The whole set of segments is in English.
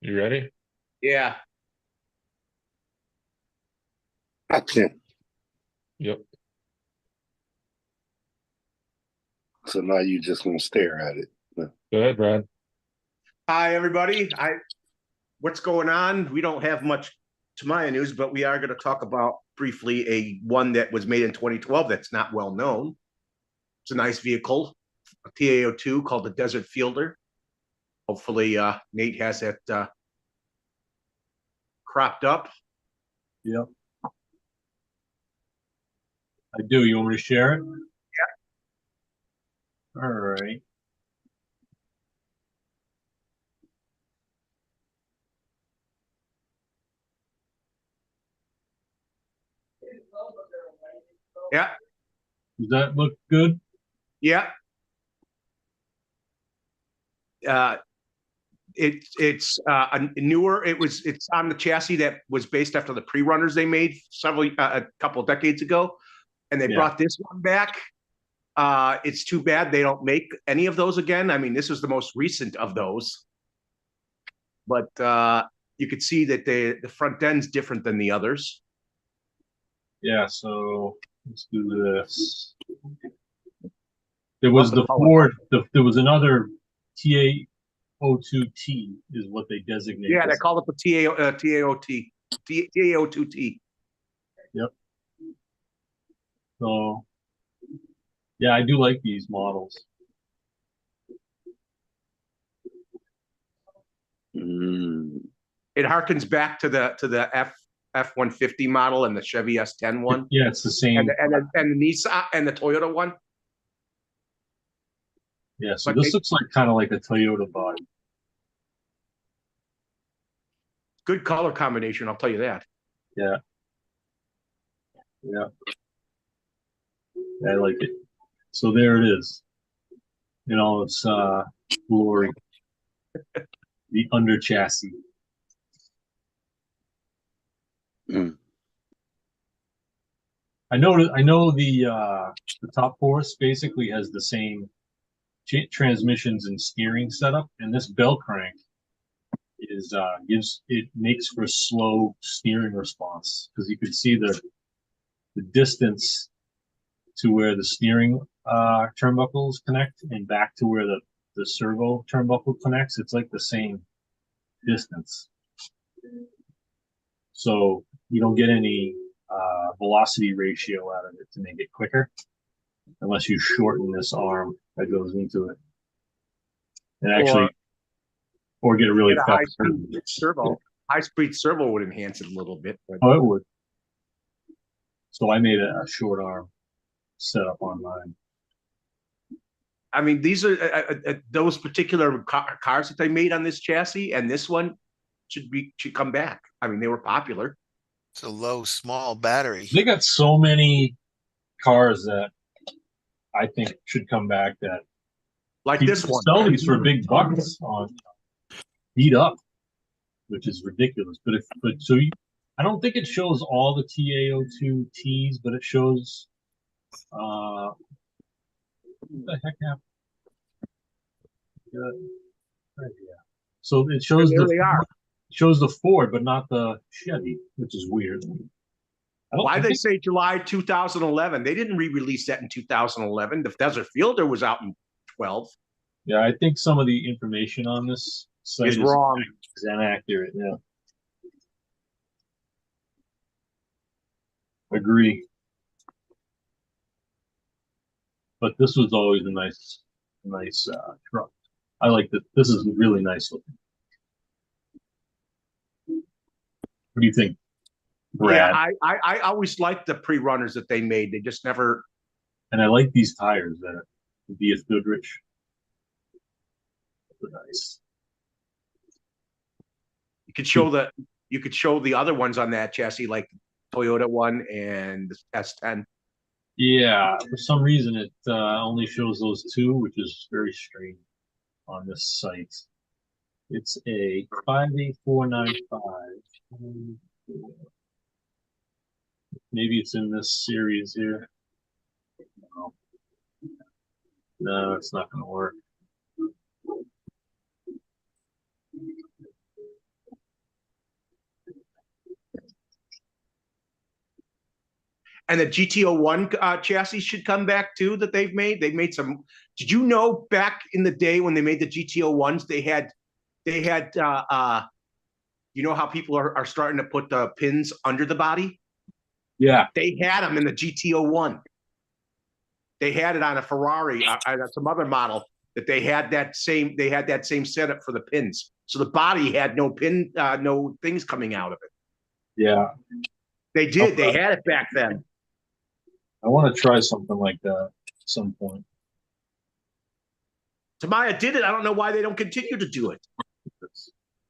You ready? Yeah. Action. Yep. So now you just gonna stare at it. Go ahead, Brad. Hi, everybody. What's going on? We don't have much Tamaya news, but we are going to talk about briefly a one that was made in 2012 that's not well known. It's a nice vehicle, a TAO2 called the Desert Fielder. Hopefully, Nate has it cropped up. Yep, I do. You want me to share it? All right. Yeah, Does that look good? yeah. Uh, it's a newer. It's on the chassis that was based after the pre-runners they made a couple of decades ago, and they Yeah. brought this one back. It's too bad they don't make any of those again. I mean, this is the most recent of those, but you could see that the front end's different than the others. Yeah. So let's do this. There was Love the the color. Ford. There was another TAO2T is what they designate. Yeah, they this. call it the TAOT, TAO2T. Yep. So yeah, I do like these models. It harkens back to the F-150 model and the Chevy S10 one, Yeah, it's the same. and the Nissan and the Toyota one. Yeah. So But this looks like kind of like a Toyota body. good color combination, I'll tell you that. Yeah. Yeah. I like it. So there it is. You know, it's glory. The under chassis. Mm. I know the top force basically has the same transmissions and steering setup, and this bell crank is makes for slow steering response because you can see the distance to where the steering turnbuckles connect and back to where the servo turnbuckle connects. It's like the same distance, so you don't get any velocity ratio out of it to make it quicker unless you shorten this arm that goes into it. And actually, or get a really fast high-speed servo. High-speed servo would enhance it a little bit. But oh, it would. So I made a short arm setup on mine. I mean, these are those particular cars that they made on this chassis, and this one should come back. I mean, they were popular. It's a low, small battery. They got so many cars that I think should come back that Like people this one. sell these for big bucks on beat up, which is ridiculous. I don't think it shows all the TAO2Ts, but it shows what the heck happened? Yeah. So it shows there they are. shows the Ford, but not the Chevy, which is weird. Why they say July 2011? They didn't re-release that in 2011. The Desert Fielder was out in 12. Yeah, I think some of the information on this site is wrong. Is inaccurate. Yeah, agree. But this was always a nice truck. I like that. This is really nice looking. What do you think, Brad? Yeah, I always liked the pre-runners that they made. They just never. And I like these tires that the BF Goodrich. They're nice. You could show the other ones on that chassis, like Toyota one and the S10. Yeah, for some reason it only shows those two, which is very strange on this site. It's a 58495. Maybe it's in this series here. No, it's not going to work. And the GTO one chassis should come back too. That they've made. They've made some. Did you know back in the day when they made the GTO ones, they had you know how people are starting to put the pins under the body? Yeah. They had them in the GTO one. They had it on a Ferrari, some other model that they had that same setup for the pins. So the body had no pin, no things coming out of it. Yeah. They did. They had it back then. I want to try something like that at some point. Tamaya did it. I don't know why they don't continue to do it.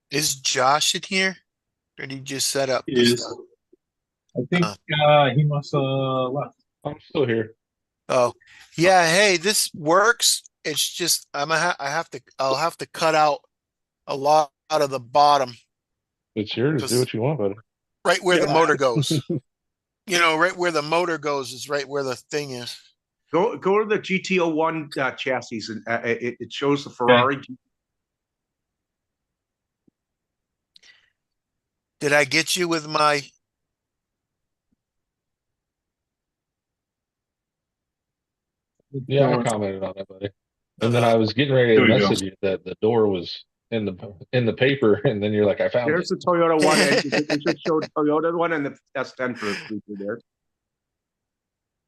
Is Josh in here? Or did he just set up? Is I think he must have left. I'm still here. Oh, yeah. Hey, this works. It's just I'll have to cut out a lot out of the bottom, It's yours. Do what you want, buddy. right where the Yeah. motor goes. You know, right where the motor goes is right where the thing is. Go to the GTO one chassis, and it shows the Ferrari. Okay. Did I get you with my? Yeah, I commented on it, buddy. And then I was getting ready to message you that the door was in the paper, and then you're like, I found There's it. the Toyota one, and we should show Toyota one and the S10 for there.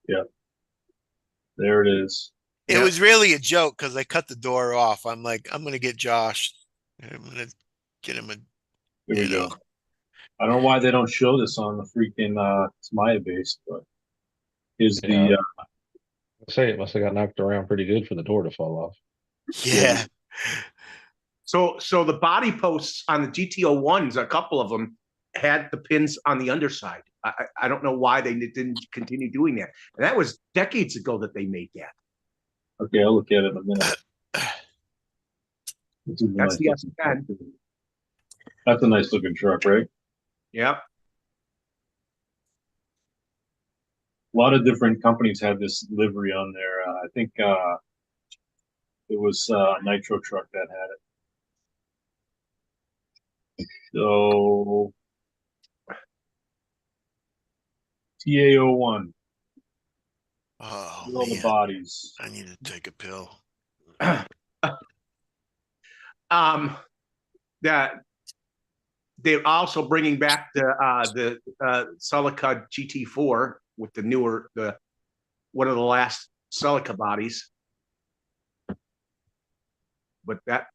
Yeah, there it is. It was really a joke because I cut the door off. I'm like, I'm gonna get Josh. I'm gonna get him a. Here we go. I don't know why they don't show this on the freaking Maya base, but is the I say it must have got knocked around pretty good for the door to fall off. Yeah. So the body posts on the GTO ones, a couple of them had the pins on the underside. I don't know why they didn't continue doing that. And that was decades ago that they made that. Okay, I'll look at it in a minute. That's the S10. That's a nice looking truck, right? Yep. A lot of different companies had this livery on there. I think it was a Nitro truck that had it. So TA01. Oh, All the bodies. I need to take a pill. That they're also bringing back the Celica GT4 with the newer one of the last Celica bodies. But that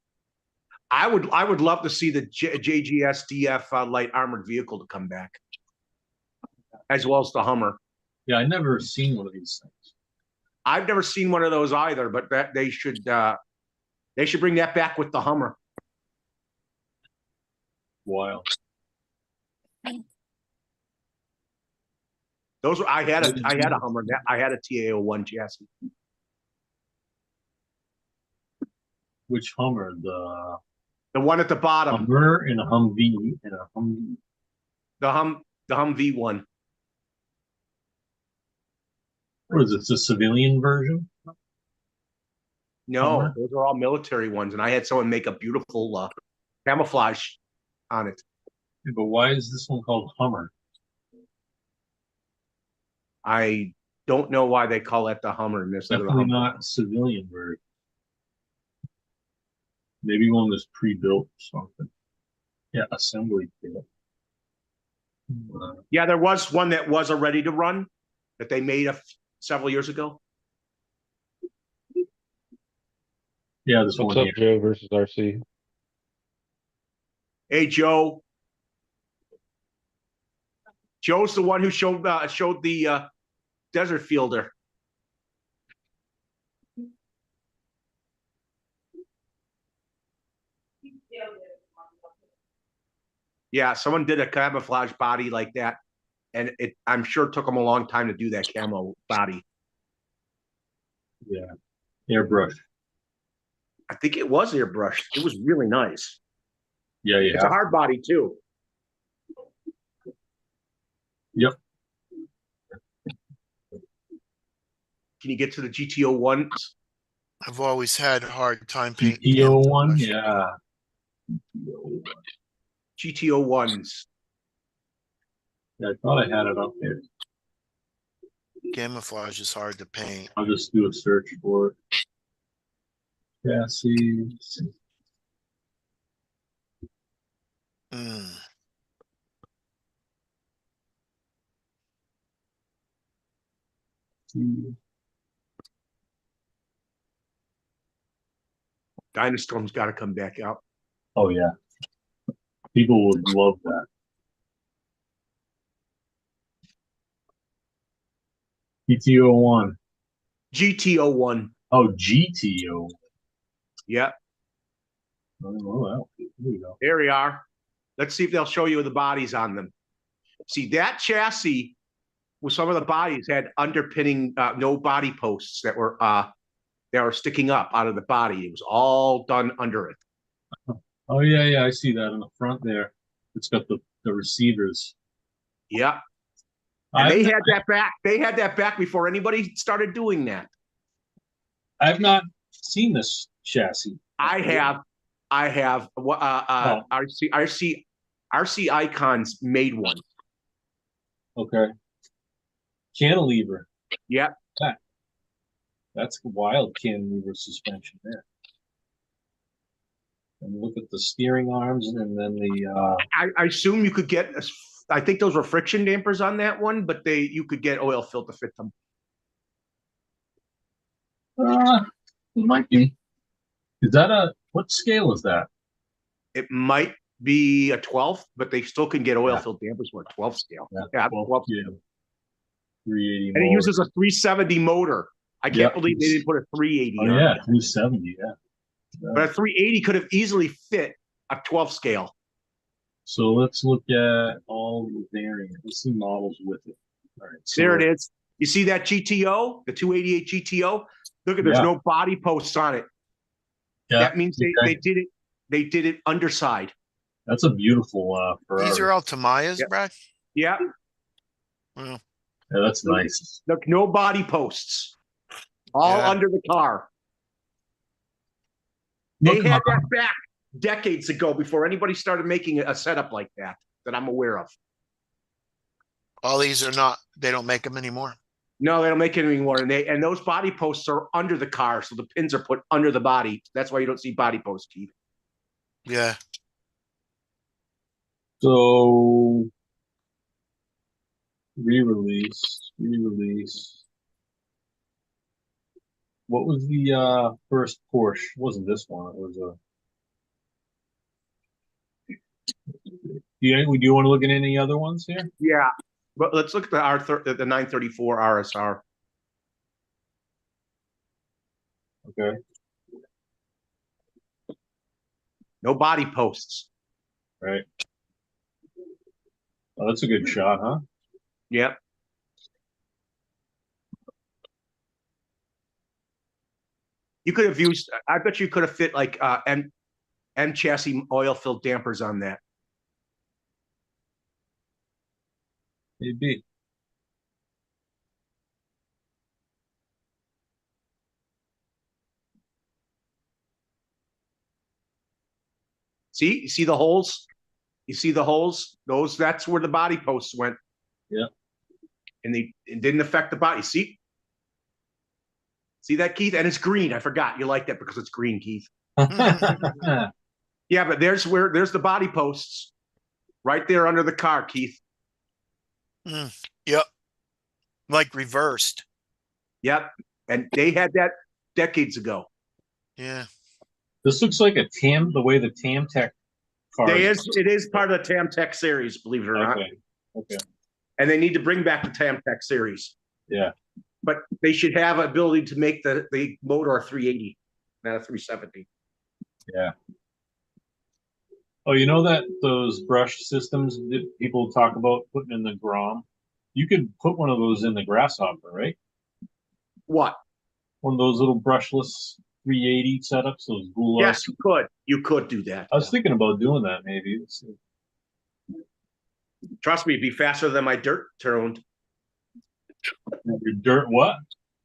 I would love to see the JGS DF light armored vehicle to come back, as well as the Hummer. Yeah, I never seen one of these things. I've never seen one of those either, but that they should bring that back with the Hummer. Wild. Those were, I had a Hummer. I had a TA01 chassis. Which Hummer? The one at the bottom. Hummer and a Humvee and a Humvee. The Humvee one. Or is it the civilian version? No, Hummer? those are all military ones, and I had someone make a beautiful camouflage on it. But why is this one called Hummer? I don't know why they call that the Hummer instead of the Definitely Hummer. not civilian version. Maybe one that's pre-built or something. Yeah, assembly kit. Yeah, there was one that was a ready to run that they made several years ago. Yeah, this What's one up, here. Joe versus RC? Hey, Joe. Joe's the one who showed the desert fielder. Yeah, someone did a camouflage body like that, and I'm sure it took them a long time to do that camo body. Yeah, airbrush. I think it was airbrushed. It was really nice. Yeah, yeah. It's a hard body too. Yep. Can you get to the GTO ones? I've always had a hard time painting. GTO one, yeah. GTO ones. Yeah, I thought I had it up there. Camouflage is hard to paint. I'll just do a search for it. Chassis. Mm. Dynastorm's got to come back out. Oh yeah, people would love that. GTO1. GTO1. Oh, GTO. Yeah, Oh, there we go. there we are. Let's see if they'll show you the bodies on them. See, that chassis with some of the bodies had underpinning, no body posts that were sticking up out of the body. It was all done under it. Oh yeah, I see that in the front there. It's got the receivers. Yeah. And they had that back. They had that back before anybody started doing that. I've not seen this chassis. I have. RC Icons made one. Okay. Cantilever. Yep. That's wild cantilever suspension there. And look at the steering arms and then the I assume you could get, I think those were friction dampers on that one, but you could get oil fill to fit them. it might be. Is that what scale is that? It might be a 12th, but they still can get oil filled dampers for a 12 scale. Yeah, 12 yeah. 380 and it uses a 370 motor. I can't believe they didn't put a 380 on. Yeah, 370, yeah. But a 380 could have easily fit a 12 scale. So let's look at all the variants. Let's see models with it. All right. So there it is. You see that GTO, the 288 GTO? Look at, there's no body posts on it. Yeah. That means they did it underside. That's a beautiful Ferrari. These are all Tamayas, Brad? Yeah. Well, yeah, that's nice. Look, no body posts. All under the car. They had that back decades ago before anybody started making a setup like that I'm aware of. all these are not, they don't make them anymore. No, they don't make it anymore. And those body posts are under the car, so the pins are put under the body. That's why you don't see body posts, Keith. Yeah. So re-release. What was the first Porsche? It wasn't this one. It was a. Do you want to look at any other ones here? Yeah, but let's look at the 934 RSR. Okay. No body posts. Right. Oh, that's a good shot, huh? Yep. You could have used, I bet you could have fit like M chassis oil filled dampers on that. Maybe. See, you see the holes? You see the holes? That's where the body posts went. Yeah. And it didn't affect the body. See that, Keith? And it's green. I forgot. You like that because it's green, Keith. Yeah, but there's the body posts right there under the car, Keith. Yep. Like reversed. Yep. And they had that decades ago. Yeah. This looks like a the way the Tam-Tech car It is part of the Tam-Tech series, believe it or not. Okay. And they need to bring back the Tam-Tech series. Yeah. But they should have ability to make the motor a 380, not a 370. Yeah. Oh, you know that those brush systems that people talk about putting in the Grom? You could put one of those in the Grasshopper, right? What? One of those little brushless 380 setups, those goulas. Yes, you could. You could do that. I was thinking about doing that maybe. Trust me, it'd be faster than my dirt tuned. Your dirt what?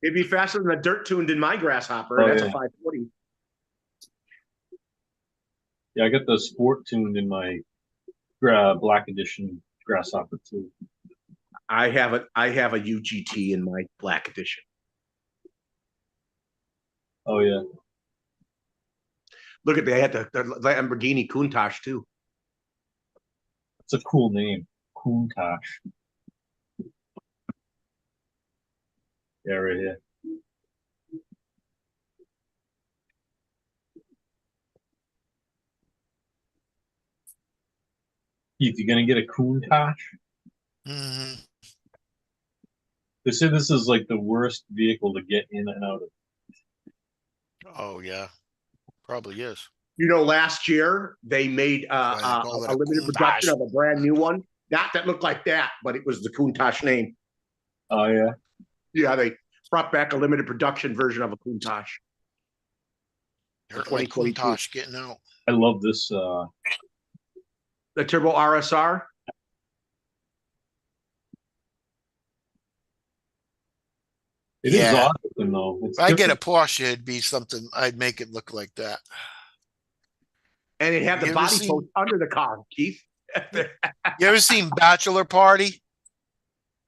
It'd be faster than the dirt tuned in my Grasshopper. Oh, That's yeah. a 540. Yeah, I got the sport tuned in my Black Edition Grasshopper too. I have a UGT in my black edition. Oh yeah. Look at they had the Lamborghini Countach too. It's a cool name. Countach. Yeah, right here. Keith, you gonna get a Countach? Mhm. They say this is like the worst vehicle to get in and out of. Oh yeah, probably is. You know, last year they made That's why they call it a a limited production Countach. of a brand new one. Not that looked like that, but it was the Countach name. Oh yeah. Yeah, they brought back a limited production version of a Countach for Hurt like 2022. Countach getting out. I love this. The Turbo RSR. It is Yeah. odd looking though. It's If I get a different. Porsche, it'd be something. I'd make it look like that. And it had You the ever body seen- post under the car, Keith. You ever seen Bachelor Party?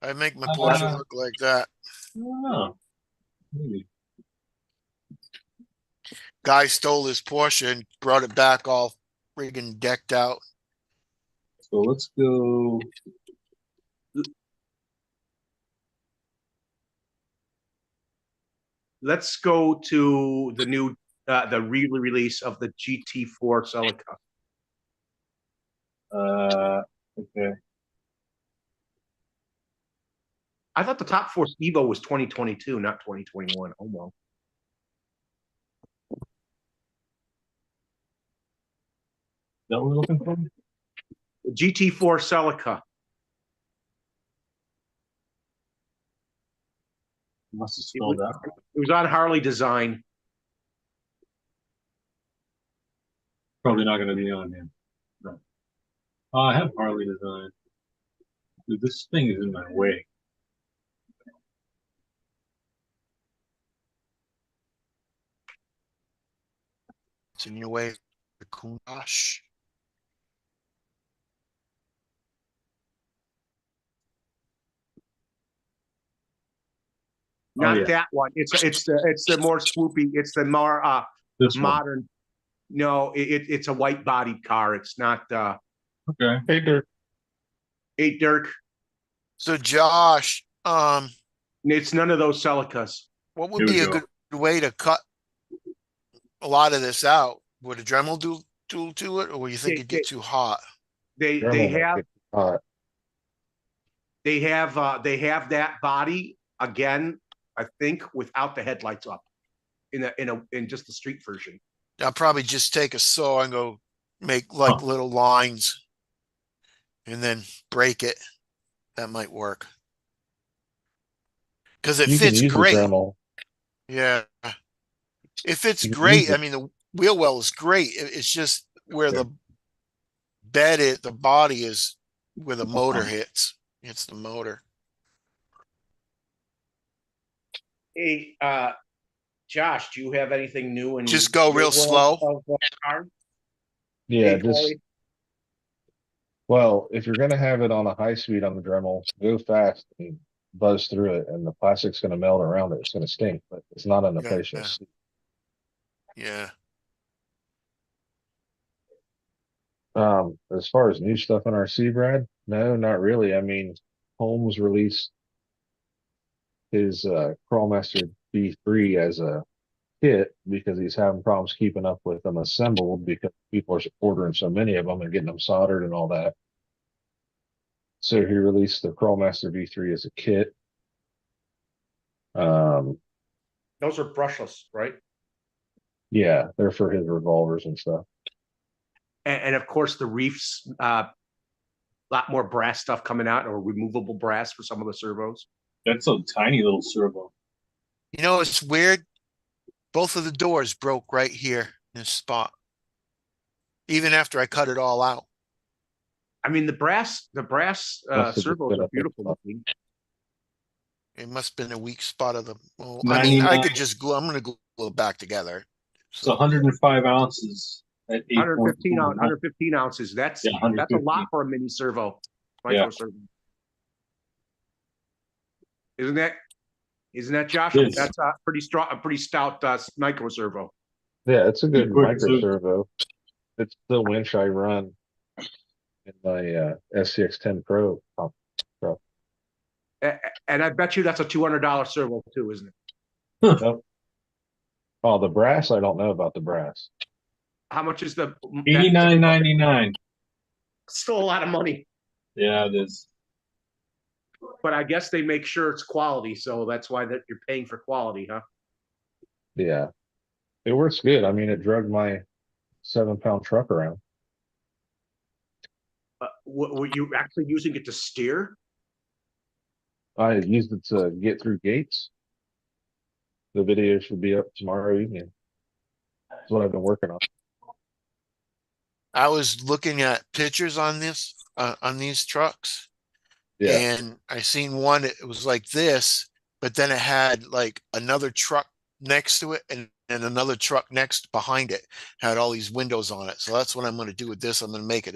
I make my Porsche Uh, look like that. Oh, maybe. Guy stole his Porsche and brought it back all friggin' decked out. So let's go. Let's go to the new the re-release of the GT4 Celica. Okay. I thought the top four Evo was 2022, not 2021. Oh well. Is that what we're looking for? The GT4 Celica. Must have spelled that. It was on Harley Design. Probably not going to be on here. No. I have Harley Design. Dude, this thing is in my way. It's in your way. The Countach. Not yeah. that one. It's the more swoopy. It's the more This one. modern. No, it's a white bodied car. It's not Okay. Hey, Dirk. Hey Dirk. So Josh, It's none of those Celicas. what would Here we be a go. good way to cut a lot of this out? Would a Dremel do tool to it, or you think it'd get too hot? They Dremel have that body again. I think without the headlights up in just the street version. I'll probably just take a saw and go make like little lines and then break it. That might work. Because it You can fits use the great. Dremel. Yeah. It fits You can great. use it. I mean, the wheel well is great. It's just where Yeah. the bed is, the body is where the motor hits. It's the motor. Hey, Josh, do you have anything new? And Just go real slow. Yeah, Hey, just Corey. well, if you're gonna have it on a high speed on the Dremel, go fast and buzz through it, and the plastic's gonna melt around it. It's gonna stink, but it's not an Yeah, efficient. yeah. As far as new stuff on our C, Brad, no, not really. I mean, Holmes released his Crawlmaster B3 as a kit because he's having problems keeping up with them assembled because people are ordering so many of them and getting them soldered and all that. So he released the Crawlmaster V3 as a kit. Those are brushless, right? Yeah, they're for his revolvers and stuff. And of course, the reefs, a lot more brass stuff coming out, or removable brass for some of the servos. That's a tiny little servo. You know, it's weird. Both of the doors broke right here in this spot. Even after I cut it all out. I mean, the brass Must have just servos been are a big beautiful spot. looking. It must have been a weak spot of the. Well, I mean, I 99. could just glue. I'm going to glue it back together. It's 105 ounces at 115 8.4. 115 ounces. That's Yeah, a lot 115. for a mini servo, micro Yeah. servo. Isn't that Josh? Yes. That's a pretty strong, a pretty stout micro servo. Yeah, it's a good Quick micro too. servo. It's the winch I run in my SCX10 Pro truck. And I bet you that's a $200 servo too, isn't it? Nope. Oh, the brass, I don't know about the brass. How much is the $89.99. Still a lot of money, Yeah, it is. but I guess they make sure it's quality, so that's why that you're paying for quality, huh? Yeah. It works good. I mean, it drug my 7-pound truck around. Were you actually using it to steer? I used it to get through gates. The video should be up tomorrow evening. That's what I've been working on. I was looking at pictures on on these trucks, Yeah. and I seen one. It was like this, but then it had like another truck next to it, and another truck next behind it had all these windows on it. So that's what I'm going to do with this. I'm going to make it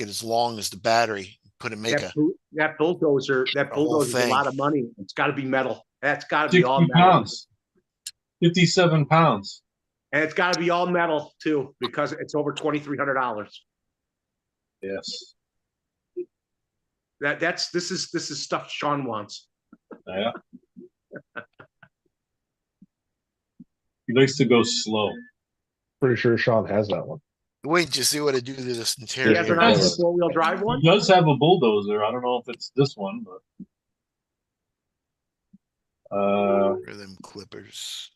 as long as the battery. That bulldozer, A whole is a thing. lot of money. It's got to be metal. That's got to be 60 all metal. pounds. 57 pounds. And it's got to be all metal too, because it's over $2,300. Yes. This is stuff Sean wants. Yeah. He likes to go slow. Pretty sure Sean has that one. Wait to see what I do to this He interior. has an Yeah. nice 4-wheel drive one. He does have a bulldozer. I don't know if it's this one, but Where are them clippers?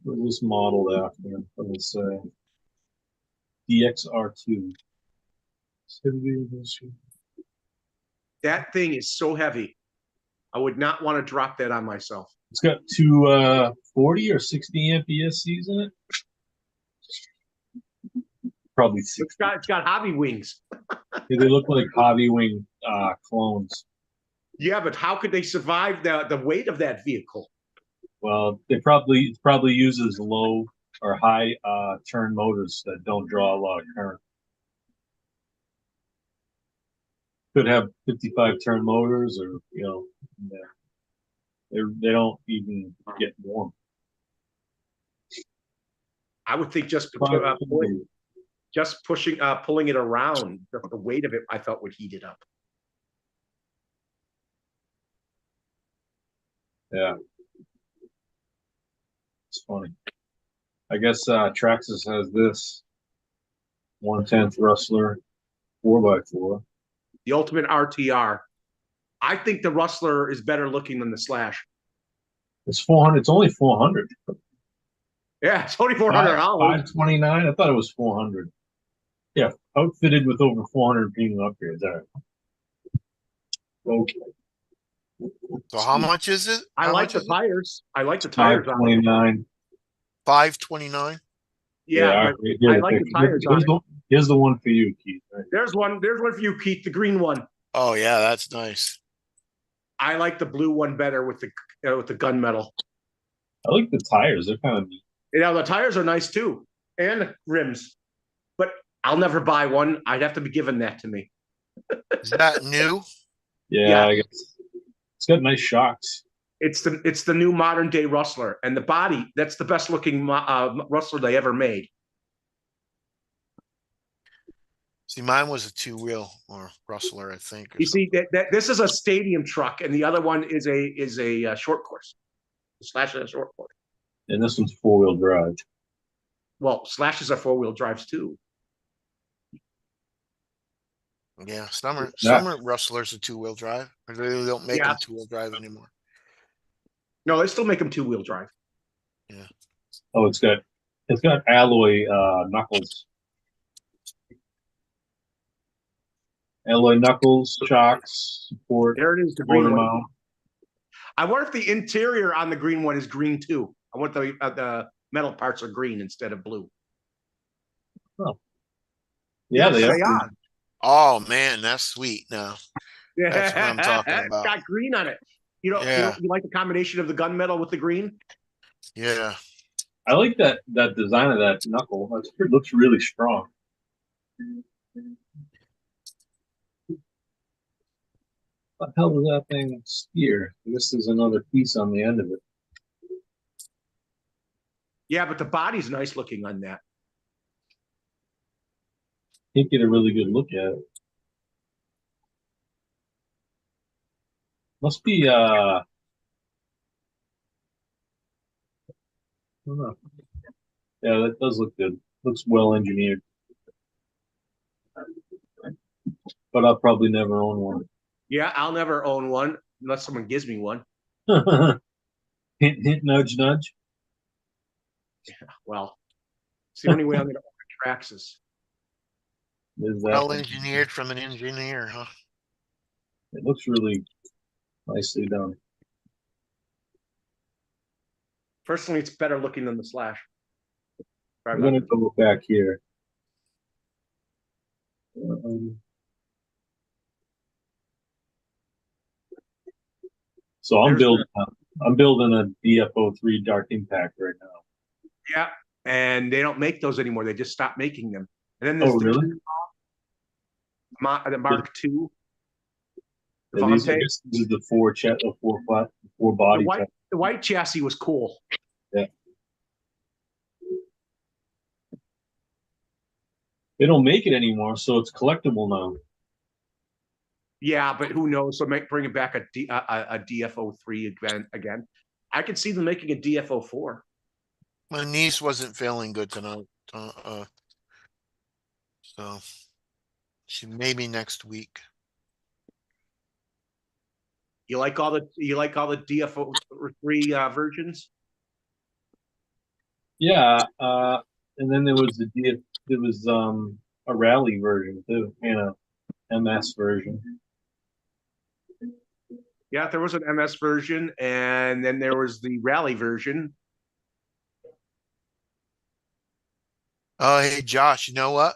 what was this model after? Let me say DXR2. That thing is so heavy. I would not want to drop that on myself. It's got two 40 or 60 amp ESCs in it. Probably 60. It's got hobby wings. Yeah, they look like Hobby Wing clones. Yeah, but how could they survive the weight of that vehicle? Well, it probably uses low or high turn motors that don't draw a lot of current. Could have 55 turn motors, or they don't even get warm. I would think just pushing pulling it around, the weight of it, I felt would heat it up. Yeah, it's funny. I guess Traxxas has this 1/10 Rustler 4x4. The ultimate RTR. I think the Rustler is better looking than the Slash. It's 400. It's only 400. Yeah, it's only $400. 529. I thought it was 400. Yeah, outfitted with over 400 premium upgrades. All right. Okay. So how much is it? I How like much the is it? tires. I like the tires on it. 529. 529. Yeah, but I like the tires on it. Here's the one for you, Keith. Right. There's one for you, Keith, the green one. Oh yeah, that's nice. I like the blue one better with the gunmetal. I like the tires. They're kind of neat. The tires are nice too, and the rims. But I'll never buy one. I'd have to be given that to me. Is that new? Yeah, I guess it's got nice shocks. It's the new modern day Rustler, and the body, that's the best looking Rustler they ever made. See, mine was a 2-wheel or Rustler, I think. You see that this is a stadium truck, and the other one is a short course. Slash is a short course. And this one's 4-wheel drive. Well, Slashes are 4-wheel drives too. Yeah, some Rustlers are 2-wheel drive. Or they don't make them 2-wheel drive anymore. No, they still make them 2-wheel drive. Yeah. Oh, it's got alloy knuckles. Alloy knuckles, shocks, support. There it is, the green one. I wonder if the interior on the green one is green too. I want the metal parts are green instead of blue. Oh. Yeah, they are. Oh man, that's sweet. Now that's what I'm talking about. It's got green on it. You like the combination of the gunmetal with the green? Yeah. I like that design of that knuckle. It looks really strong. What the hell was that thing steer? This is another piece on the end of it. Yeah, but the body's nice looking on that. Can't get a really good look at it. Must be I don't know. Yeah, that does look good. Looks well engineered. But I'll probably never own one. Yeah, I'll never own one unless someone gives me one. Hint, hint, nudge, nudge. Well, it's the only way I'm going to own a Traxxas. There's that Well thing. engineered from an engineer, huh? It looks really nicely done. Personally, it's better looking than the Slash. I'm gonna go back here. So I'm building a DFO3 Dark Impact right now. Yeah, and they don't make those anymore. They just stopped making them. And then Oh, there's the really? the Mark II. Yeah, these, I guess this is the four body. The white chassis was cool. Yeah. They don't make it anymore, so it's collectible now. Yeah, but who knows? So bring it back a DFO3 again. I could see them making a DFO4. My niece wasn't feeling good tonight. So she maybe next week. You like all the DFO3 versions? Yeah, and then there was a rally version too, and a MS version. Yeah, there was an MS version, and then there was the rally version. Oh, hey Josh, you know what?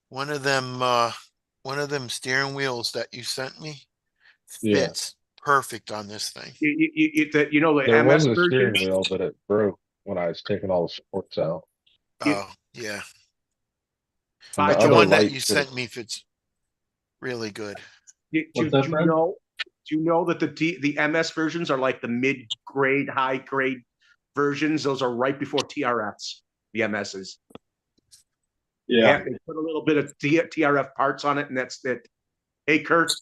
One of them steering wheels that you sent me Yeah. fits perfect on this thing. The There was MS a steering version. wheel, but it broke when I was taking all the sports out. Oh, yeah. And But the The other one that light you fits. sent me fits really good. What's that, Fred? Do you know that the MS versions are like the mid-grade, high-grade versions? Those are right before TRFs, the MSs. Yeah. They put a little bit of TRF parts on it, and that's it. Hey, Kurt.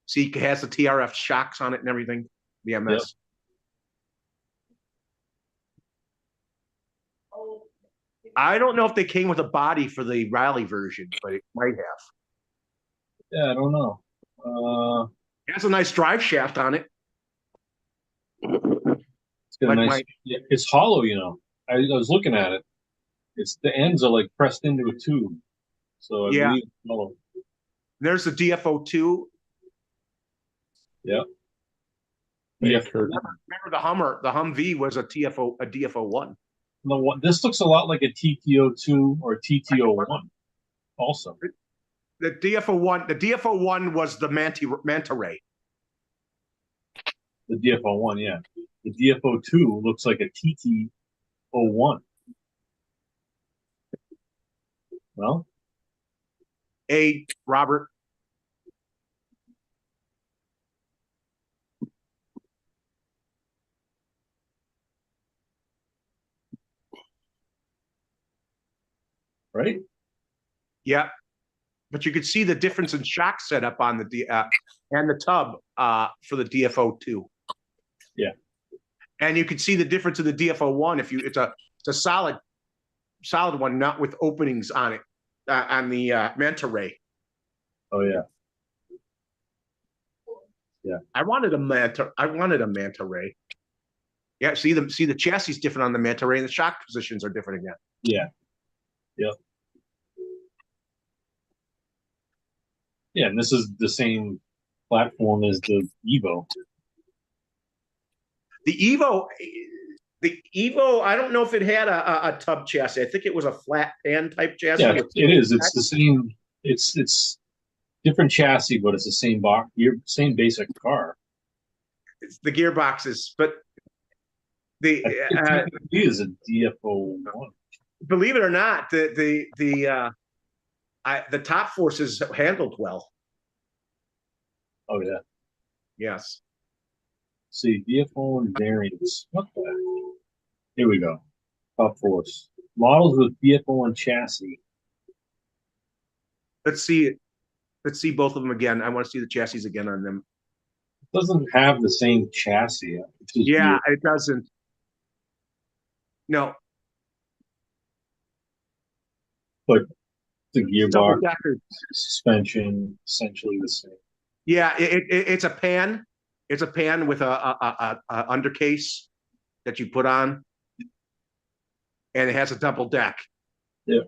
See, it has the TRF shocks on it and everything, the MS. Yep. I don't know if they came with a body for the rally version, but it might have. Yeah, I don't know. It has a nice drive shaft on it. It's got a nice. Yeah, it's hollow, you know. I was looking at it. It's the ends are like pressed into a tube, so I believe it's hollow. There's the DFO2. Yep. Hey, Yeah. Remember the Humvee was a DFO1. No, this looks a lot like a TTO2 or TTO1. Also, The DFO1 was the Manta Ray. the DFO1, yeah. The DFO2 looks like a TTO1. Well, Hey, Robert. right? Yeah, but you could see the difference in shock setup on the and the tub for the DFO2. Yeah, and you could see the difference in the DFO1 if it's a solid one, not with openings on it on the Manta Ray. Oh yeah, yeah. I wanted a Manta Ray. Yeah, see the chassis is different on the Manta Ray, and the shock positions are different again. Yeah, yep. Yeah, and this is the same platform as the Evo. The Evo, I don't know if it had a tub chassis. I think it was a flat pan type chassis. Yeah, it is. It's the same. It's different chassis, but it's the same box. Same basic car. It's the gearboxes, but the it is a DFO1. Believe it or not, the The top force is handled well. Oh yeah. Yes. See, vehicle and variants. What the heck? Here we go. Top force. Models with vehicle and chassis. Let's see it. Let's see both of them again. I want to see the chassis again on them. It doesn't have the same chassis. It's just Yeah, vehicle. it doesn't. No, But the double gearbox, decker. suspension, essentially the same. Yeah, it's a pan. It's a pan with a undercase that you put on, and it has a double deck. Yeah.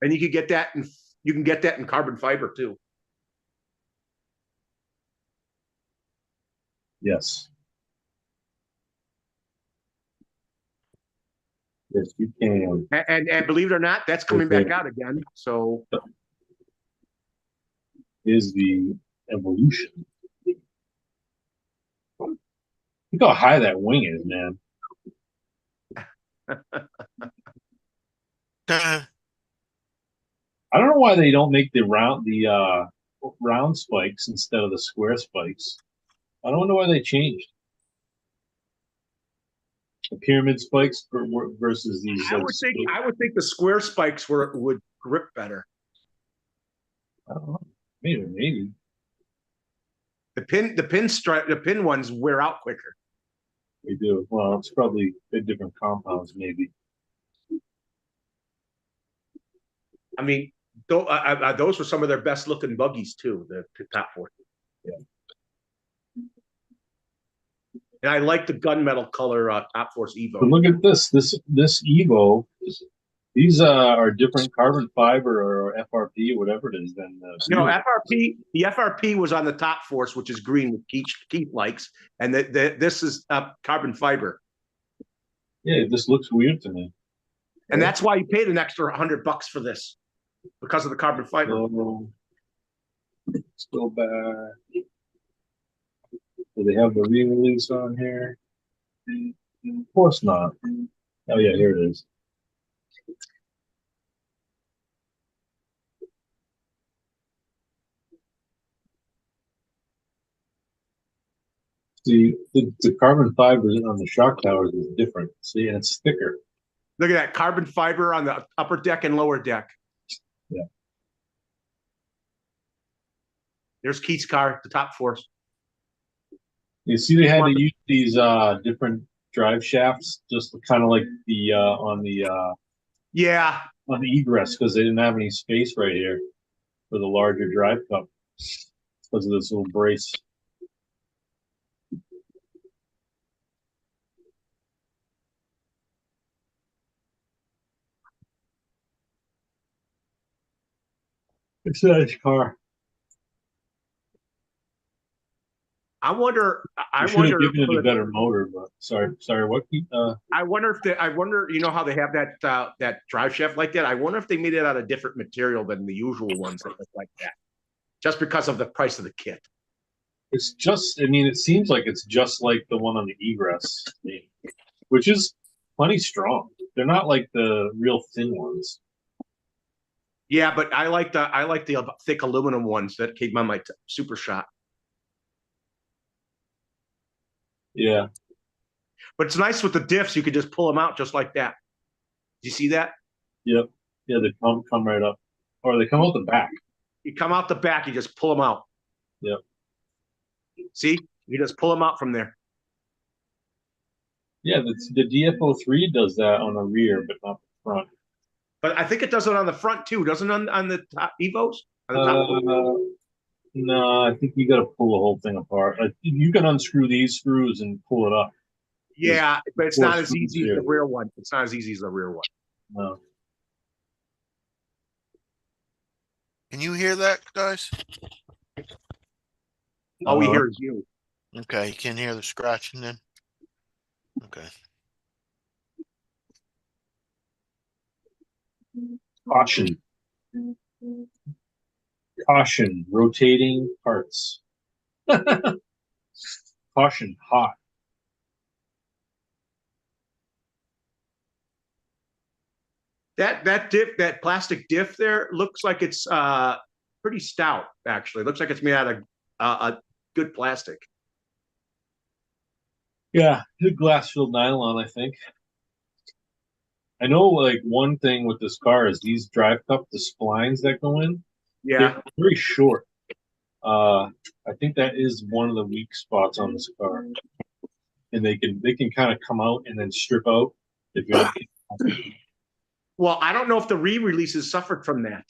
And you can get that in carbon fiber too. Yes. Yes, you can. And believe it or not, that's coming back out again. So Is the evolution. Look how high that wing is, man. I don't know why they don't make the round spikes instead of the square spikes. I don't know why they changed. The pyramid spikes versus these. I would think the square spikes would grip better. I don't know. Maybe. The pin ones wear out quicker. They do. Well, it's probably different compounds, maybe. I mean, those were some of their best looking buggies too. The top four. Yeah. And I like the gunmetal color Top Force Evo. But look at this Evo. These are different carbon fiber or FRP or whatever it is than no FRP. The FRP was on the Top Force, which is green, with Keith likes, and this is carbon fiber. Yeah, this looks weird to me. And that's why you paid an extra $100 for this, because of the carbon fiber. So, let's go back. Do they have the re-release on here? Of course not. Oh yeah, here it is. See, the carbon fiber on the shock towers is different. See, and it's thicker. Look at that carbon fiber on the upper deck and lower deck. Yeah. There's Keith's car, the Top Force. You see, they had to use these different drive shafts, just kind of like the on the egress, because they didn't have any space right here for the larger drive cup because of this little brace. It's a nice car. I wonder. I should have given it a better motor, but sorry. What? I wonder you know how they have that drive shaft like that. I wonder if they made it out of different material than the usual ones that look like that, just because of the price of the kit. It's just. I mean, it seems like it's just like the one on the egress, which is plenty strong. They're not like the real thin ones. Yeah, but I like the thick aluminum ones that came on my Super Shot. Yeah. But it's nice with the diffs. You could just pull them out just like that. Do you see that? Yep. Yeah, they come right up, or they come out the back. You come out the back. You just pull them out. Yep. See, you just pull them out from there. Yeah, the DFO3 does that on the rear, but not the front. But I think it does it on the front too, doesn't it, on the top Evos? On the top? No, I think you got to pull the whole thing apart. You can unscrew these screws and pull it up. Yeah, but it's not as easy as the rear one. It's not as easy as the rear one. No. Can you hear that, guys? All we hear is you. Okay, you can hear the scratching then? Okay. Caution. Caution, rotating parts. Caution, hot. That plastic diff there looks like it's pretty stout. Actually, it looks like it's made out of a good plastic. Yeah, the glass filled nylon, I think. I know like one thing with this car is these drive cup, the splines that go in, Yeah, they're very short. I think that is one of the weak spots on this car. And they can kind of come out and then strip out if you're not. well, I don't know if the re-releases suffered from that.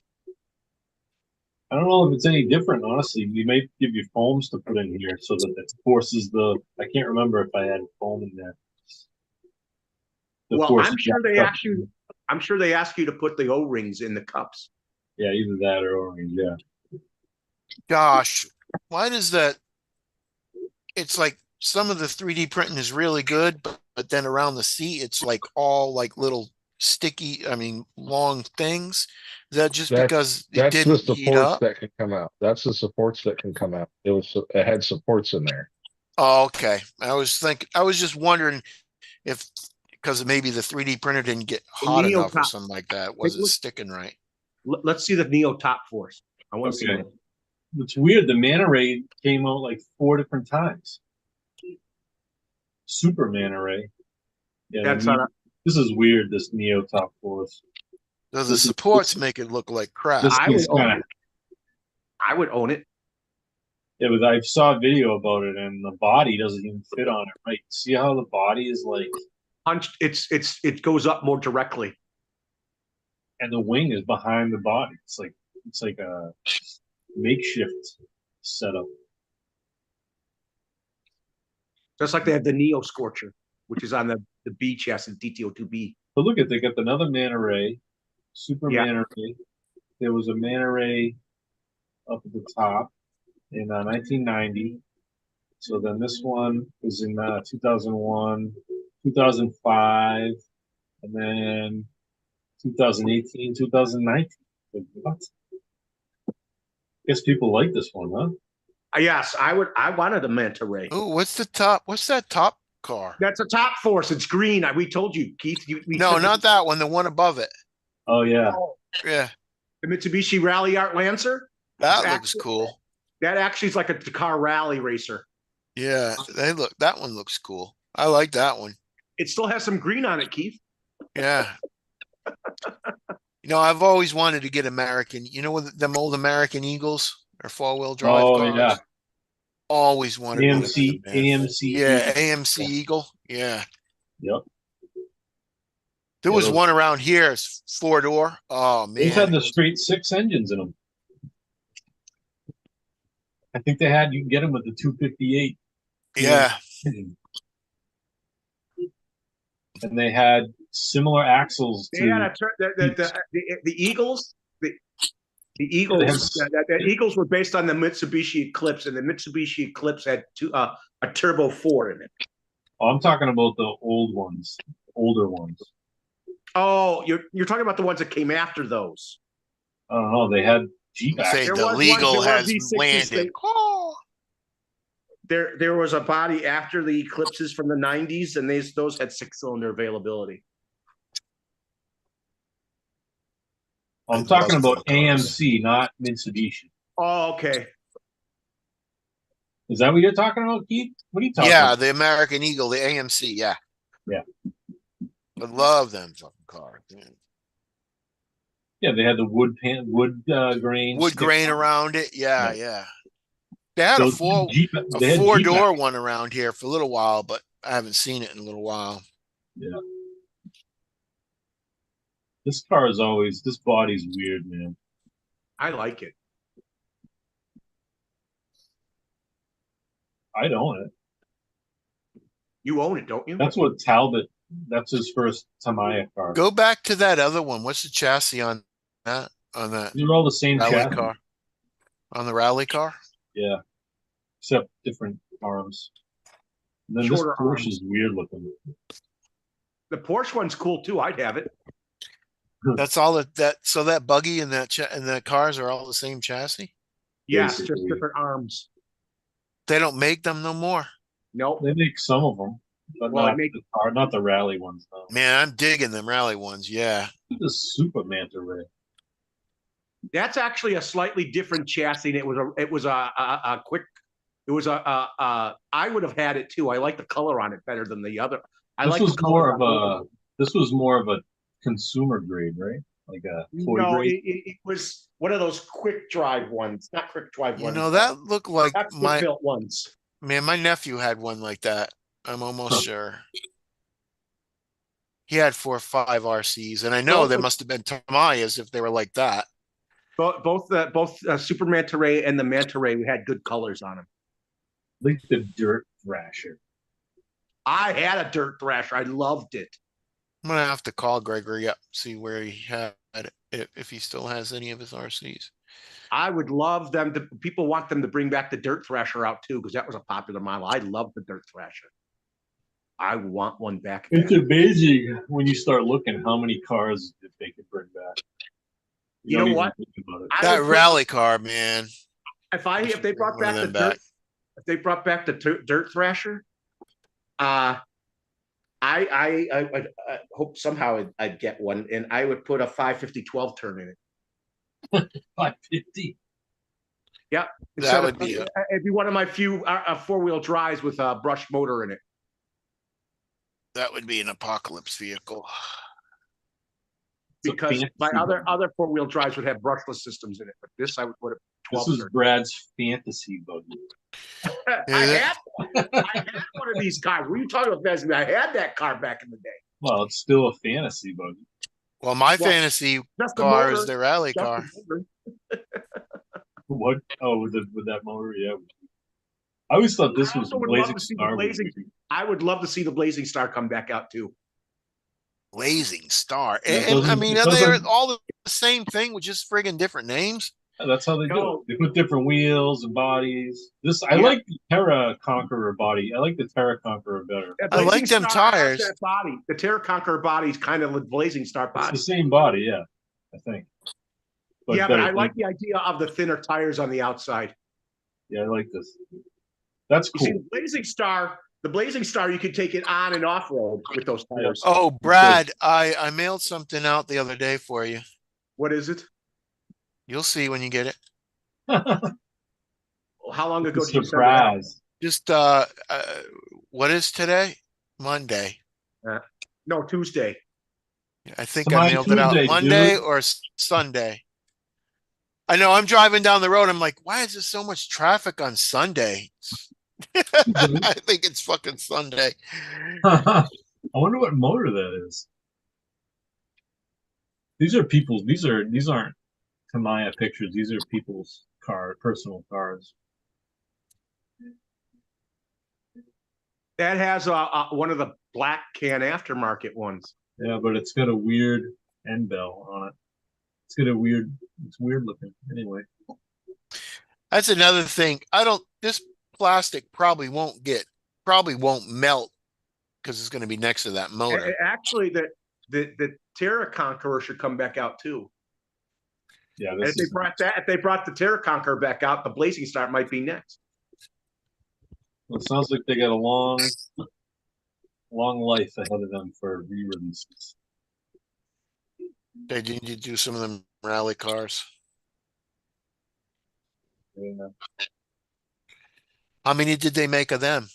I don't know if it's any different, honestly. We may give you foams to put in here so that it forces the. I can't remember if I had foam in there. Well, I'm sure they ask you to put the O-rings in the cups. Yeah, either that or orange. Yeah. Gosh, why does that? It's like some of the 3D printing is really good, but then around the seat, it's like all like little sticky, I mean, long things. Is that just because it That's the didn't heat supports up? that can come out. That's the supports that can come out. It had supports in there. Oh, okay. I was just wondering if, because maybe the 3D printer didn't get The hot Neo enough or Top. something like that. Take Was a it look. sticking right? Let's see the Neo Top Force. I want to see Okay. that. It's weird. The Manta Ray came out like 4 different times. Super Manta Ray. Yeah, That's this is weird. This Neo Top Force. So the supports make it look like crap. This I would thing's own kind of. it. I would own it. Yeah, but I saw a video about it, and the body doesn't even fit on it. Right? See how the body is like, Punched. It goes up more directly. and the wing is behind the body. It's like a makeshift setup. Just like they have the Neo Scorcher, which is on the B chassis, DTO2B. But look at they got another Manta Ray, Super Yeah. Manta Ray. There was a Manta Ray up at the top in 1990. So then this one was in 2001, 2005, and then 2018, 2019. What? Guess people like this one, huh? Yes, I would. I wanted a Manta Ray. Oh, what's the top? What's that top car? That's a Top Force. It's green. We told you, Keith. No, not that one. The one above it. Oh yeah. Yeah, The Mitsubishi Rally Art Lancer. that looks cool. That actually is like a car rally racer. Yeah, that one looks cool. I like that one. It still has some green on it, Keith. Yeah. I've always wanted to get American. You know what them old American Eagles or 4-wheel drive Oh cars? yeah. Always wanted one of them, man. AMC. Yeah, AMC Eagle. Yeah. Yep. There Yeah, was those- one around here, it's 4-door. Oh These had man. the straight 6 engines in them. I think you can get them with the 258. Yeah. And they had similar axles They had to. the Eagles. The Eagles. The Eagles were based on the Mitsubishi Eclipse, and the Mitsubishi Eclipse had a Turbo 4 in it. Oh, I'm talking about the old ones, older ones. Oh, you're talking about the ones that came after those. I don't know. They had Jeep Say axles. the legal there were has V60s landed. Oh. There was a body after the Eclipses from the 90s, and those had 6-cylinder availability. I'm talking about AMC, not Mitsubishi. Oh, okay. Is that what you're talking about, Keith? What are you talking Yeah, about? the American Eagle, the AMC. Yeah. Yeah. I love them fucking cars. Man. Yeah, they had the wood grain. Wood stick grain on it. around it. Yeah, Yeah. yeah. They had a Those Jeep, a they had Jeep 4-door axles. one around here for a little while, but I haven't seen it in a little while. Yeah. This car is always, this body's weird, man. I like it. I'd own it. You own it, don't you? That's what Talbot, that's his first Tamiya car. Go back to that other one. What's the chassis on that? On that They're all the same rally chassis. car? On the rally car? Yeah. Except different arms. And then Shorter this Porsche arms. is weird looking. The Porsche one's cool too. I'd have it. That's all so that buggy and that cars are all the same chassis? Yes, just Basically. different arms. They don't make them no more. Nope. They make some of them. but Well, it not makes the car, not the rally ones. No. Man, I'm digging them rally ones. Yeah. The Super Manta Ray. that's actually a slightly different chassis. And it was a quick. It was I would have had it too. I like the color on it better than the other. I This like the was color more of on a. This was more of a consumer grade, right? Like a toy No, grade. it was one of those quick drive ones, not quick drive You ones. know, that looked like Quick built ones. my nephew had one like that. I'm almost Huh. sure. He had 4 or 5 RCs, and I know Both, there must have been Tamayas if they were like that. both Super Manta Ray and the Manta Ray had good colors on them. Like the Dirt Thrasher. I had a Dirt Thrasher. I loved it. I'm gonna have to call Gregory up, see where he had it, if he still has any of his RCs. I would love them to. People want them to bring back the Dirt Thrasher out too because that was a popular model. I love the Dirt Thrasher. I want one back. It's amazing when you start looking how many cars that they could bring back. You don't know even what? think about it. That rally car, man. If they brought One of back the them Dirt, back. if they brought back the Dirt Thrasher, I hope somehow I'd get one, and I would put a 550 12 turn in it. 550. Yeah, That would be it'd be one of my few 4-wheel drives with a brush motor in it. an apocalypse vehicle. Because my other 4-wheel drives would have brushless systems in it, but this I would put a 12 This is turn. Brad's fantasy buggy. I had one of these cars. What are you talking about, Bessie? I had that car back in the day. Well, it's still a fantasy buggy. Well, my fantasy Just the car motor, is the rally just car. the motor. What? Oh, with that motor, yeah. I always thought this I was also would love Blazing to see the Star. Blazing. I would love to see the Blazing Star come back out too. Blazing Star. Yeah, it And I doesn't- mean, it are they doesn't- all the same thing with just friggin' different names? That's how they do No. it. They put different wheels and bodies. I Yeah. like the Terra Conqueror body. I like the Terra Conqueror better. The I like Blazing them Star has tires. that body. The Terra Conqueror body is kind of the Blazing Star It's body. the same body, yeah. I think. But I better. like the idea of the thinner tires on the outside. Yeah, I like this. That's You cool. see, the Blazing Star, you could take it on and off road with those tires. Oh, Brad, I mailed something out the other day for you. What is it? You'll see when you get it. How long ago did you send it out? Surprise. Just what is today? Monday. No, Tuesday. I think It's I my mailed it out Tuesday, Monday dude. or Sunday. I know I'm driving down the road. I'm like, why is there so much traffic on Sunday? I think it's fucking Sunday. I wonder what motor that is. These are people's. These aren't Tamiya pictures. These are people's personal cars. That has one of the black can aftermarket ones. Yeah, but it's got a weird end bell on it. It's weird looking. Anyway, That's another thing. This plastic probably won't melt because it's going to be next to that motor. Actually, the Terra Conqueror should come back out too. yeah. And if they brought the Terra Conqueror back out, the Blazing Star might be next. Well, it sounds like they got a long life ahead of them for re-releases. They need to do some of them rally cars. Yeah. How many did they make of them?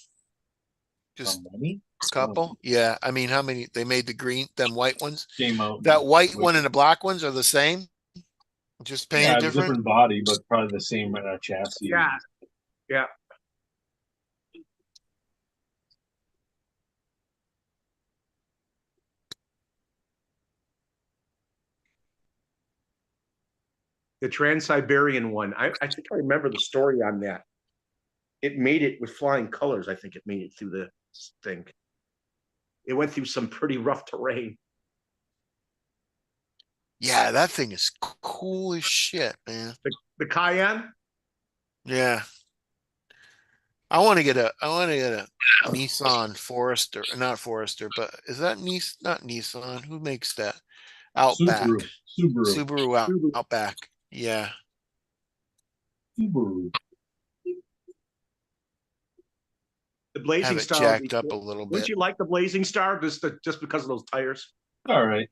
Just How many? a couple? Yeah. I mean, how many? They made them white ones. Game out. That white one and the black ones are the same? Just painted yeah, different? different body, but probably the same chassis. Yeah. The Trans-Siberian one. I think I remember the story on that. It made it with flying colors. I think it made it through the thing. It went through some pretty rough terrain. Yeah, that thing is cool as shit, man. The Cayenne? Yeah. I want to get a Nissan Forester, not Forester, but is that not Nissan? Who makes that? Outback. Subaru. Outback. Yeah. Subaru. The Blazing have it Star. jacked up a little Wouldn't bit. you like the Blazing Star just because of those tires? All right.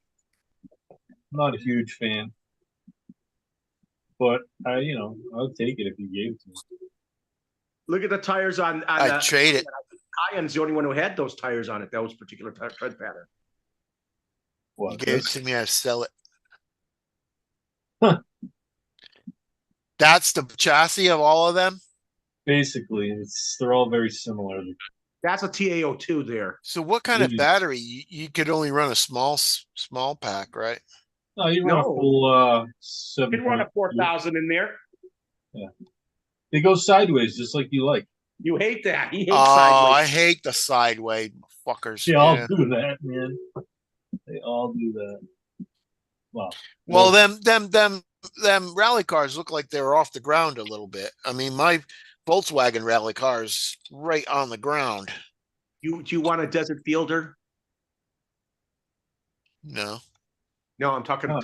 Not a huge fan, but I'll take it if you gave it to me. Look at the tires on I'd the trade it. Cayenne's the only one who had those tires on it. That was particular tread pattern. You What, gave it this? to me, I sell it. Huh. That's the chassis of all of them. Basically, they're all very similar. That's a TAO2 there. So what kind of It is. battery? You could only run a small pack, right? No, you run a No. full You 7. can run a 4,000 in there. They go sideways just like you like. You hate that. He hates Oh, sideways. I hate the sideways fuckers. They all Yeah. do that, man. They all do that. Well, Well, them rally cars look like they were off the ground a little bit. I mean, my Volkswagen rally car is right on the ground. Do you want a Desert Fielder? No. No, I'm talking Huh.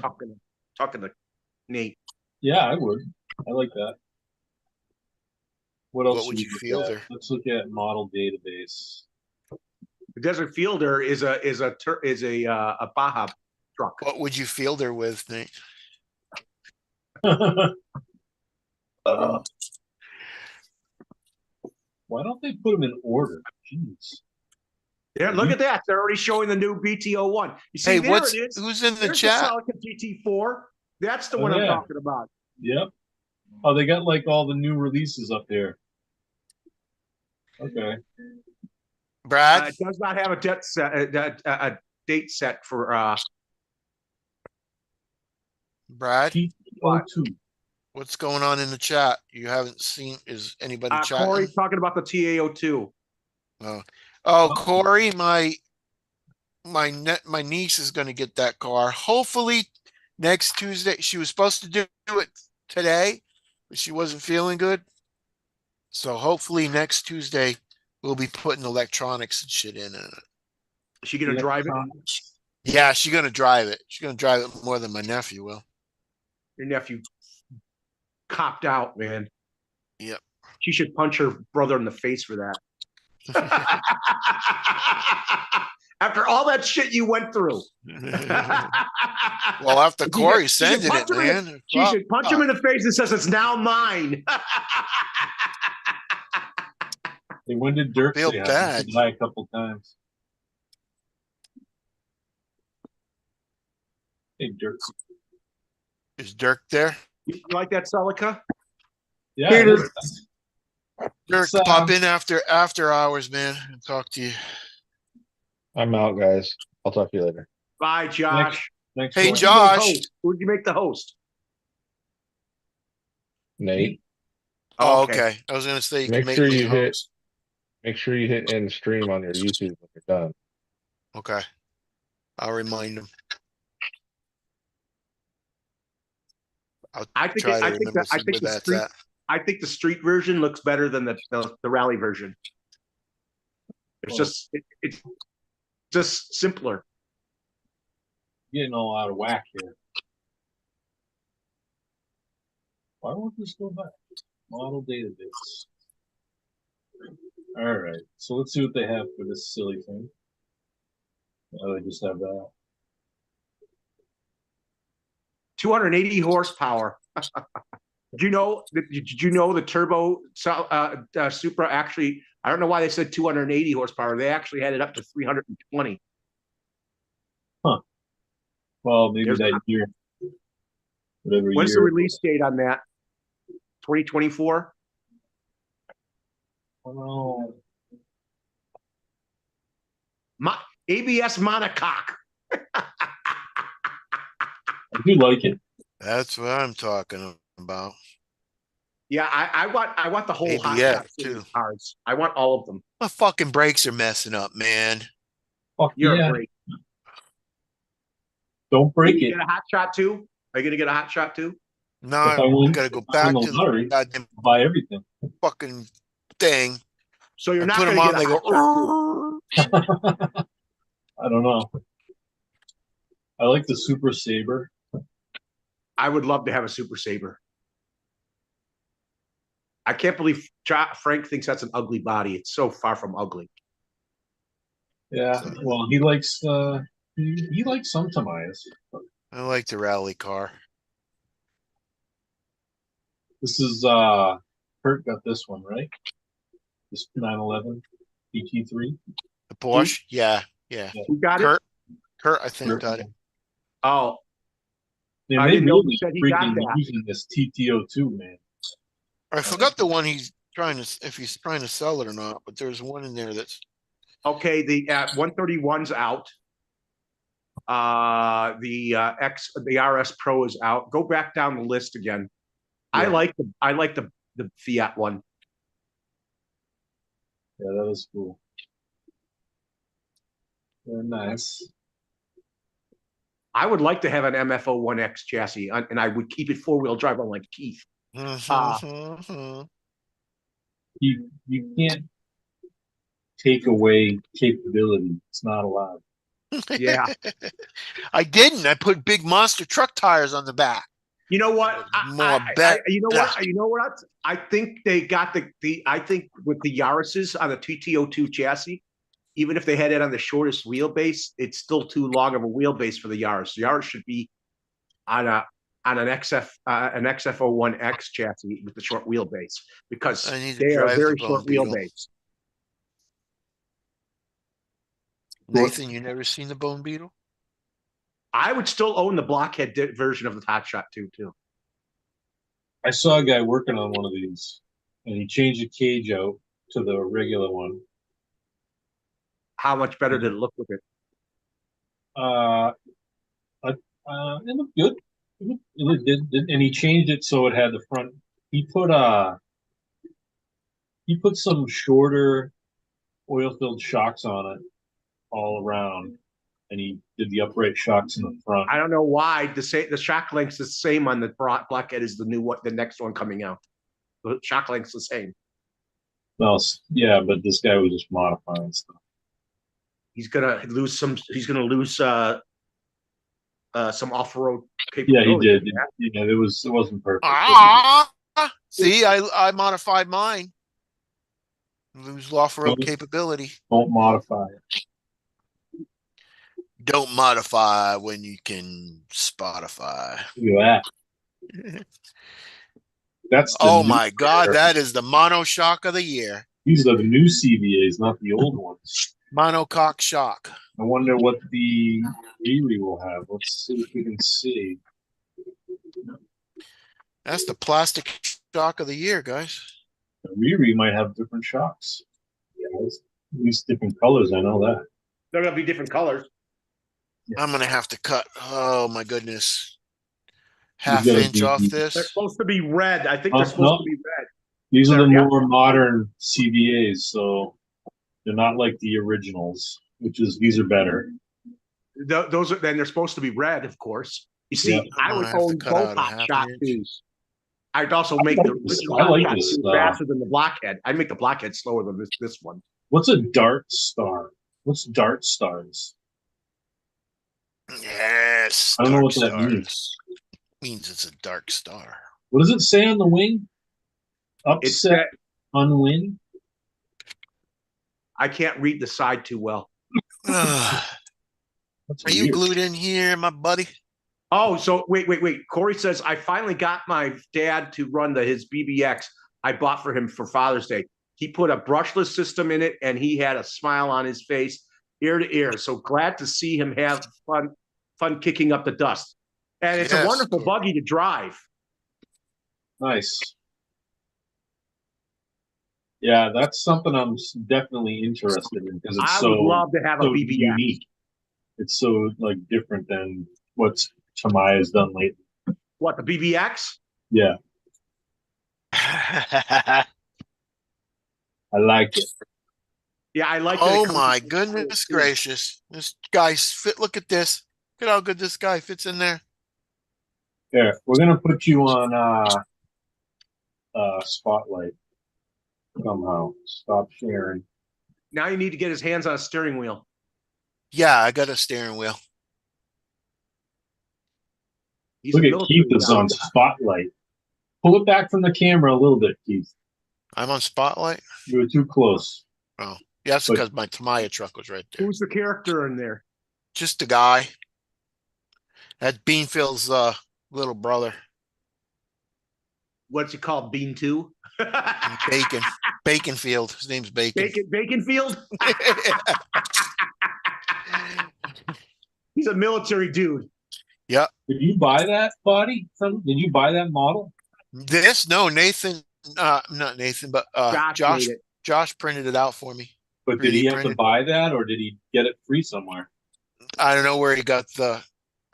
talking to Nate. yeah, I would. I like that. What else? What would should you we feel look at? there? Let's look at model database. The Desert Fielder is a Baja truck. What would you feel there with, Nate? Why don't they put them in order? Jeez. Yeah, look at that. They're already showing the new BTO1. You see, Hey, there it is. who's in the There's chat? the Celica GT4. That's the Oh, one I'm yeah. talking about. Yep. Oh, they got like all the new releases up there. Okay. Brad? It does not have a a date set for Brad? T02. What's going on in the chat? You haven't seen, is anybody chatting? Corey talking about the TAO2. Oh, Corey, my niece is going to get that car. Hopefully next Tuesday. She was supposed to do it today, but she wasn't feeling good. So hopefully next Tuesday we'll be putting electronics and shit in it. Is she gonna drive it? Yeah, she's going to drive it. She's going to drive it more than my nephew will. Your nephew copped out, man. Yep. She should punch her brother in the face for that. After all that shit you went through. Well, after Corey She should sending punch it, him in man. She should punch him in the face and says it's now mine. Hey, when did Dirk Feel say bad. He died a couple times. Hey, Dirk. Is Dirk there? You like that Celica? Yeah. Here it I- is. Dirk, So- pop in after hours, man, and talk to you. I'm out, guys. I'll talk to you later. Bye, Josh. Thanks. Hey, Corey. Josh. Who'd you make the host? Nate, Oh, okay. I was gonna say you Make can make sure me you a hit- host. make sure you hit end stream on your YouTube when you're done. Okay. I'll remind him. I'll I think try to I think remember that I where think the that's street at. I think the street version looks better than the rally version. It's just it's just simpler. Getting all out of whack here. Why won't this go back? Model database. All right. So let's see what they have for this silly thing. Oh, they just have that. 280 horsepower. Did you know the turbo Supra actually? I don't know why they said 280 horsepower. They actually had it up to 320. Well, maybe There's that year. Whatever When's year. the release date on that? 2024. Oh, ABS monocoque. I do like it. That's what I'm talking about. Yeah, I want the whole hot ABS shot too. cars. I want all of them. My fucking brakes are messing up, man. Fuck You're yeah. great. Don't break You it. get a hot shot too? Are you gonna get a hot shot too? No, If I I win- gotta go if I back win to the lottery, the goddamn I'll buy everything. fucking thing. So you're I not put gonna them on, get a they hot shot too. go. I don't know. I like the Super Saber. I would love to have a Super Saber. I can't believe Frank thinks that's an ugly body. It's so far from ugly. Yeah, well, he likes some Tamayas. I like the rally car. This is Kurt got this one, right? This 911 PT3. The Porsche? Yeah, yeah. Who got it? Kurt, I think got it. Oh, Man, I they didn't know really he said he got freaking that. using this TTO2, man. I forgot the one he's trying to, if he's trying to sell it or not, but there's one in there that's Okay, the 131's out. The RS Pro is out. Go back down the list again. Yeah. I like the Fiat one. Yeah, that was cool. Very nice. I would like to have an MFO1X chassis, and I would keep it four-wheel drive on like Keith. You can't take away capability. It's not allowed. Yeah. I didn't. I put big monster truck tires on the back. You know what? You know what? I think they got the. I think with the Yaris's on the TTO2 chassis, even if they had it on the shortest wheelbase, it's still too long of a wheelbase for the Yaris. The Yaris should be on an XF01X chassis with the short wheelbase because they are very short wheelbase. Nathan, you never seen the Bone Beetle? I would still own the blockhead version of the Hot Shot too. I saw a guy working on one of these, and he changed the cage out to the regular one. How much better did it look with it? It looked good. And he changed it so it had the front. He put some shorter oil-filled shocks on it all around, and he did the upright shocks in the front. I don't know why the shock length's the same on the blockhead as the next one coming out. The shock length's the same. Well, yeah, but this guy was just modifying stuff. He's gonna lose some. He's gonna lose some off-road capability. Yeah, he did. Yeah, it wasn't perfect. See, I modified mine. Lose off-road capability. Don't modify it. Don't modify when you can Spotify. Look at that. That's oh my God, that is the monoshock of the year. These are the new CVAs, not the old ones. Monocoque shock. I wonder what the Riri will have. Let's see if we can see. That's the plastic shock of the year, guys. The Riri might have different shocks. Yeah, at least different colors. I know that. They're gonna be different colors. Yeah. I'm gonna have to cut. Oh my goodness. Half-inch off this. They're supposed to be red. I think they're supposed to be red. These are the more modern CVAs, so they're not like the originals, these are better. Those are then they're supposed to be red, of course. You see, I would own both Hot Shot 2s. I'd also make the original Hot Shot 2 faster than the blockhead. I'd make the blockhead slower than this one. What's a Dart Star? What's Dart Stars? Yes. I don't know what that means. Means it's a dark star. What does it say on the wing? Upset on wing? I can't read the side too well. Are you glued in here, my buddy? Oh, so wait. Corey says, I finally got my dad to run his BBX I bought for him for Father's Day. He put a brushless system in it, and he had a smile on his face, ear to ear. So glad to see him have fun kicking up the dust. And it's a wonderful buggy to drive. Nice. Yeah, that's something I'm definitely interested in because it's I would love to have a BBX. Unique. It's so different than what Tamiya's done lately. What, the BBX? Yeah. I like it. Yeah, I like it. Oh my goodness gracious. This guy's fit. Look at this. Look at how good this guy fits in there. There, we're gonna put you on spotlight somehow. Stop sharing. Now you need to get his hands on a steering wheel. Yeah, I got a steering wheel. Look at Keith is on spotlight. Pull it back from the camera a little bit, Keith. I'm on Spotlight. You were too close. Oh, yeah, that's But- because my Tamiya truck was right there. Who's the character in there? Just a guy. That's Beanfield's little brother. What's he called? Bean 2? Bacon. Baconfield. His name's Bacon. Baconfield? He's a military dude. Yep. Did you buy that body? Did you buy that model? This no Nathan, not Nathan, but Josh made it. Josh printed it out for me. But did 3D he have to printed. buy that, or did he get it free somewhere? I don't know where he got the He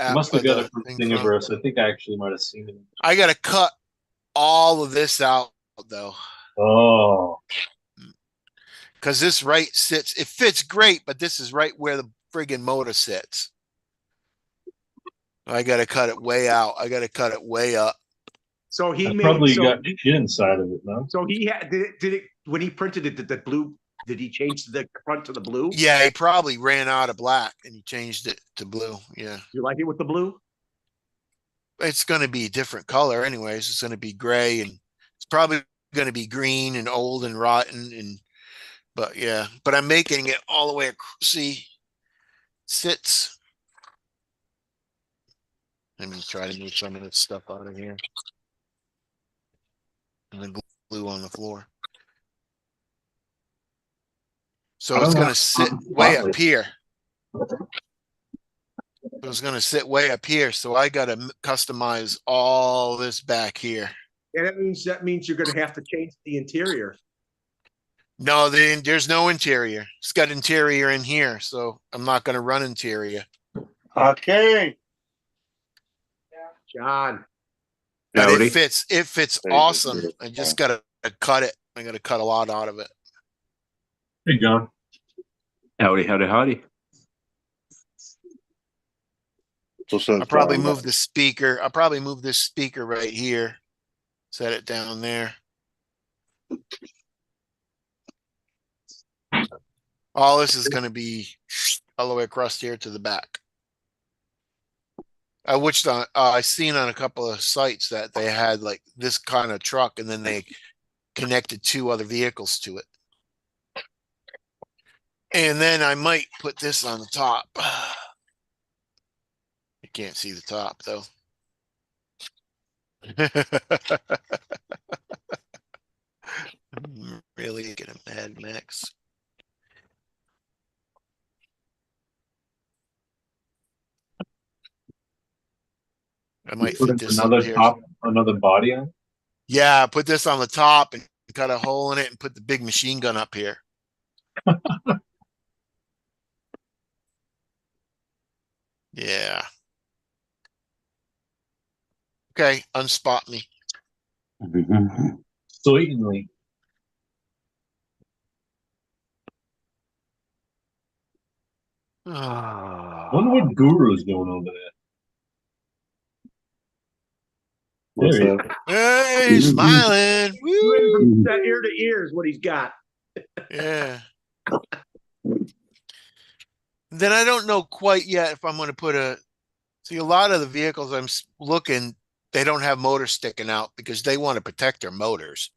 app. must have got the it from thing from. Thingiverse. I think I actually might have seen it. I gotta cut all of this out though, Oh, because this right sits. It fits great, but this is right where the friggin' motor sits. I gotta cut it way out. I gotta cut it way up. So he I made probably so, got shit inside of it, no? so he had did it when he printed it, did the blue, did he change the front to the blue? Yeah, he probably ran out of black and he changed it to blue. Yeah. You like it with the blue? It's going to be a different color anyways. It's going to be gray and it's probably going to be green and old and rotten but yeah, but I'm making it all the way across. See, sits. Let me try to move some of this stuff out of here. And the glue on the floor. So it's going to sit way up here. It was going to sit way up here, so I got to customize all this back here. And that means you're going to have to change the interior. No, there's no interior. It's got interior in here, so I'm not going to run interior. Okay. John. But Howdy. it fits. It fits Very good. awesome. I just got to cut it. I got to cut a lot out of it. Hey, John. Howdy, howdy, howdy. What's up, I'll probably John? move the speaker. I'll probably move this speaker right here. Set it down there. All this is going to be all the way across here to the back. I seen on a couple of sites that they had like this kind of truck and then they connected 2 other vehicles to it. And then I might put this on the top. You can't see the top though. Really get a Mad Max. I might Put fit this up another here. top, another body on. Yeah, put this on the top and cut a hole in it and put the big machine gun up here. Yeah. Okay, unspot me. Certainly. Wonder what Guru's doing over there. What's There he up? Hey, smiling. Woo! From that ear to ear is what he's got. Yeah. Then I don't know quite yet if I'm going to put see a lot of the vehicles looking, they don't have motors sticking out because they want to protect their motors.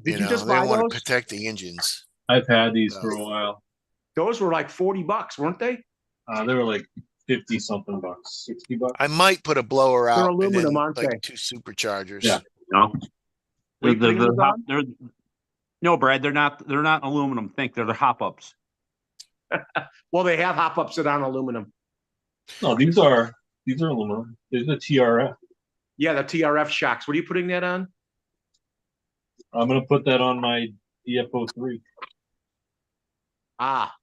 Did you just they buy want those? to protect the engines. I've had these for a while. Those were like $40, weren't they? They were like 50 something bucks, 60 bucks. I might put a blower They're out aluminum, and then aren't like they? 2 superchargers. Yeah. No. Were you putting those on? No, Brad, they're not aluminum. They're the hop ups. Well, they have hop-ups that aren't aluminum. No, these are aluminum. These are TRF. Yeah, the TRF shocks. What are you putting that on? I'm gonna put that on my DFO3. Ah,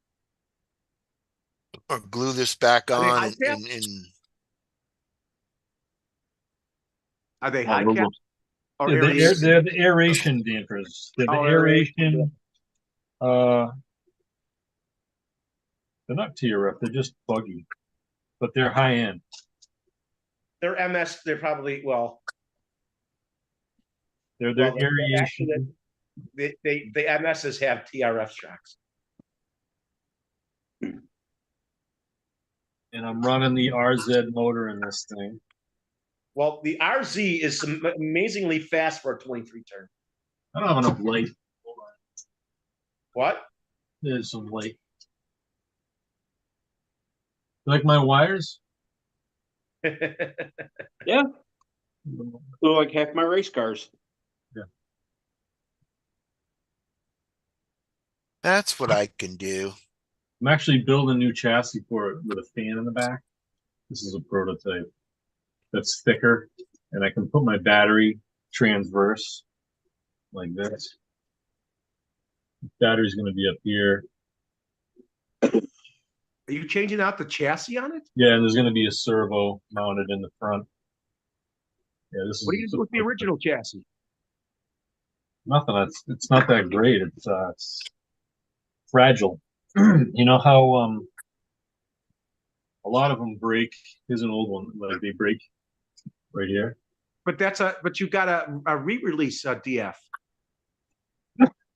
Or glue this back Are they on high cap? are they high cap or Yeah, aeration? they're the aeration dampers. They're the Oh, aeration. They're not TRF. They're just buggy, but they're high end. They're MS. They're probably They're Well, aeration. the MSs have TRF shocks. And I'm running the RZ motor in this thing. Well, the RZ is amazingly fast for a 23 turn. I don't have enough light. Hold on. What? There's some light. Like my wires? Yeah. They're like half my race cars. That's what I can do. I'm actually building a new chassis for it with a fan in the back. This is a prototype that's thicker, and I can put my battery transverse like this. Battery's going to be up here. Are you changing out the chassis on it? Yeah, and there's going to be a servo mounted in the front. Yeah, this is What are you doing with the original chassis? nothing. It's not that great. It's fragile. You know how a lot of them break. Here's an old one. Like they break right here. But you got a re-release DF.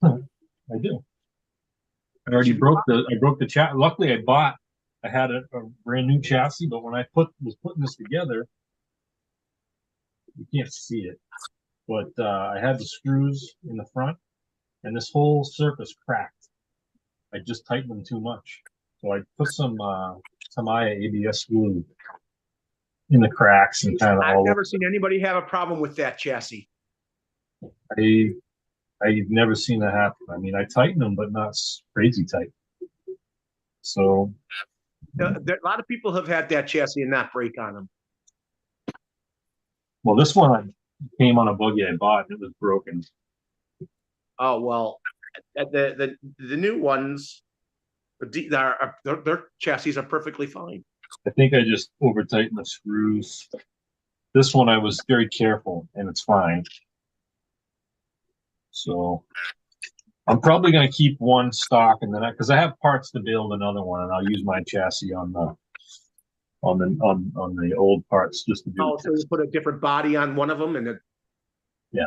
I do. I already broke the chassis. Luckily, I had a brand new chassis, but when I was putting this together, you can't see it, but I had the screws in the front, and this whole surface cracked. I just tightened them too much, so I put some Tamiya ABS glue in the cracks and kind of I've all. never seen anybody have a problem with that chassis. I've never seen that happen. I mean, I tighten them, but not crazy tight. So A lot of people have had that chassis and not break on them. well, this one came on a buggy I bought, and it was broken. Oh well, the new ones, their chassis are perfectly fine. I think I just over tightened the screws. This one I was very careful, and it's fine. So I'm probably going to keep one stock, and then because I have parts to build another one, and I'll use my chassis on the old parts just to do. Oh, so you put a different body on one of them, and then Yeah.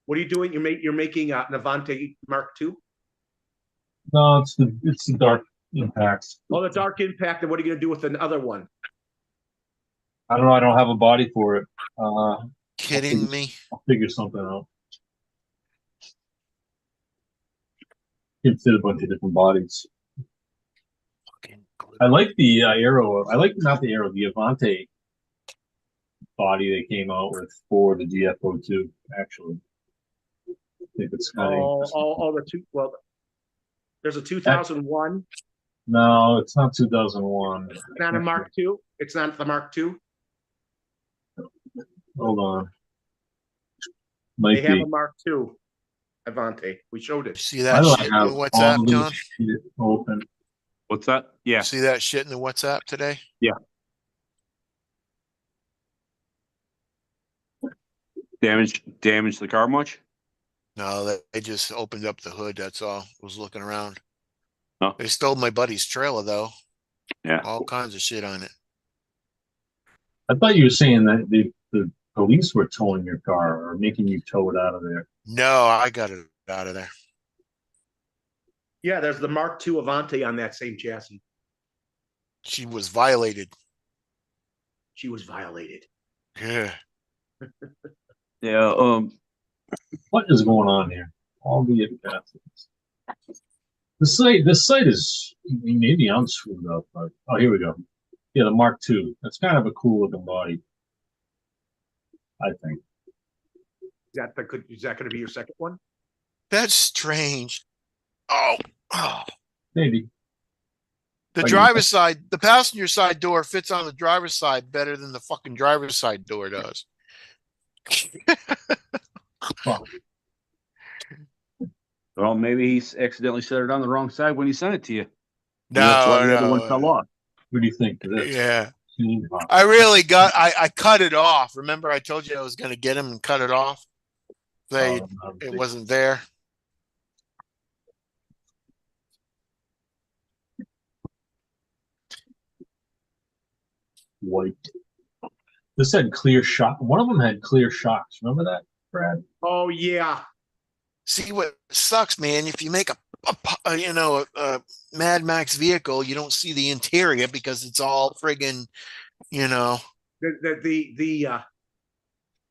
What are you doing? You're making an Avante Mark II. No, it's the dark impacts. Oh, the Dark Impact. And what are you going to do with another one? I don't know. I don't have a body for it. Kidding me? I'll figure something out. It fit a bunch of different bodies. I like the Aero. I like not the Aero, the Avante body they came out with for the GF02. Actually, I think it's kind of the two. Well, there's a 2001. No, it's not 2001. It's not a Mark II. It's not the Mark II. Hold on. Might They have be. a Mark II Avante. We showed it. See I that don't shit in have the all WhatsApp, of John? this shit open. What's that? Yeah. See that shit in the WhatsApp today? Damage the car much? No, they just opened up the hood. That's all. Was looking around. Oh. They stole my buddy's trailer though. Yeah. All kinds of shit on it. I thought you were saying that the police were towing your car or making you tow it out of there. No, I got it out of there. Yeah, there's the Mark II Avante on that same chassis. She was violated. She was violated. Yeah. Yeah. What is going on here? All the advances. The site is maybe I'm screwed up, but oh, here we go. Yeah, the Mark II. That's kind of a cool looking body, I think. Is that going to be your second one? That's strange. Oh. Maybe. The Like- driver's side, the passenger side door fits on the driver's side better than the fucking driver's side door does. Well, maybe he accidentally set it on the wrong side when he sent it to you. No, That's why the other one no. fell off. What do you think of this? Yeah. Team Hawk. I cut it off. Remember I told you I was going to get him and cut it off? It wasn't there. White. This had clear shock. One of them had clear shocks. Remember that, Brad? Oh yeah. See what sucks, man. If you make a Mad Max vehicle, you don't see the interior because it's all friggin', The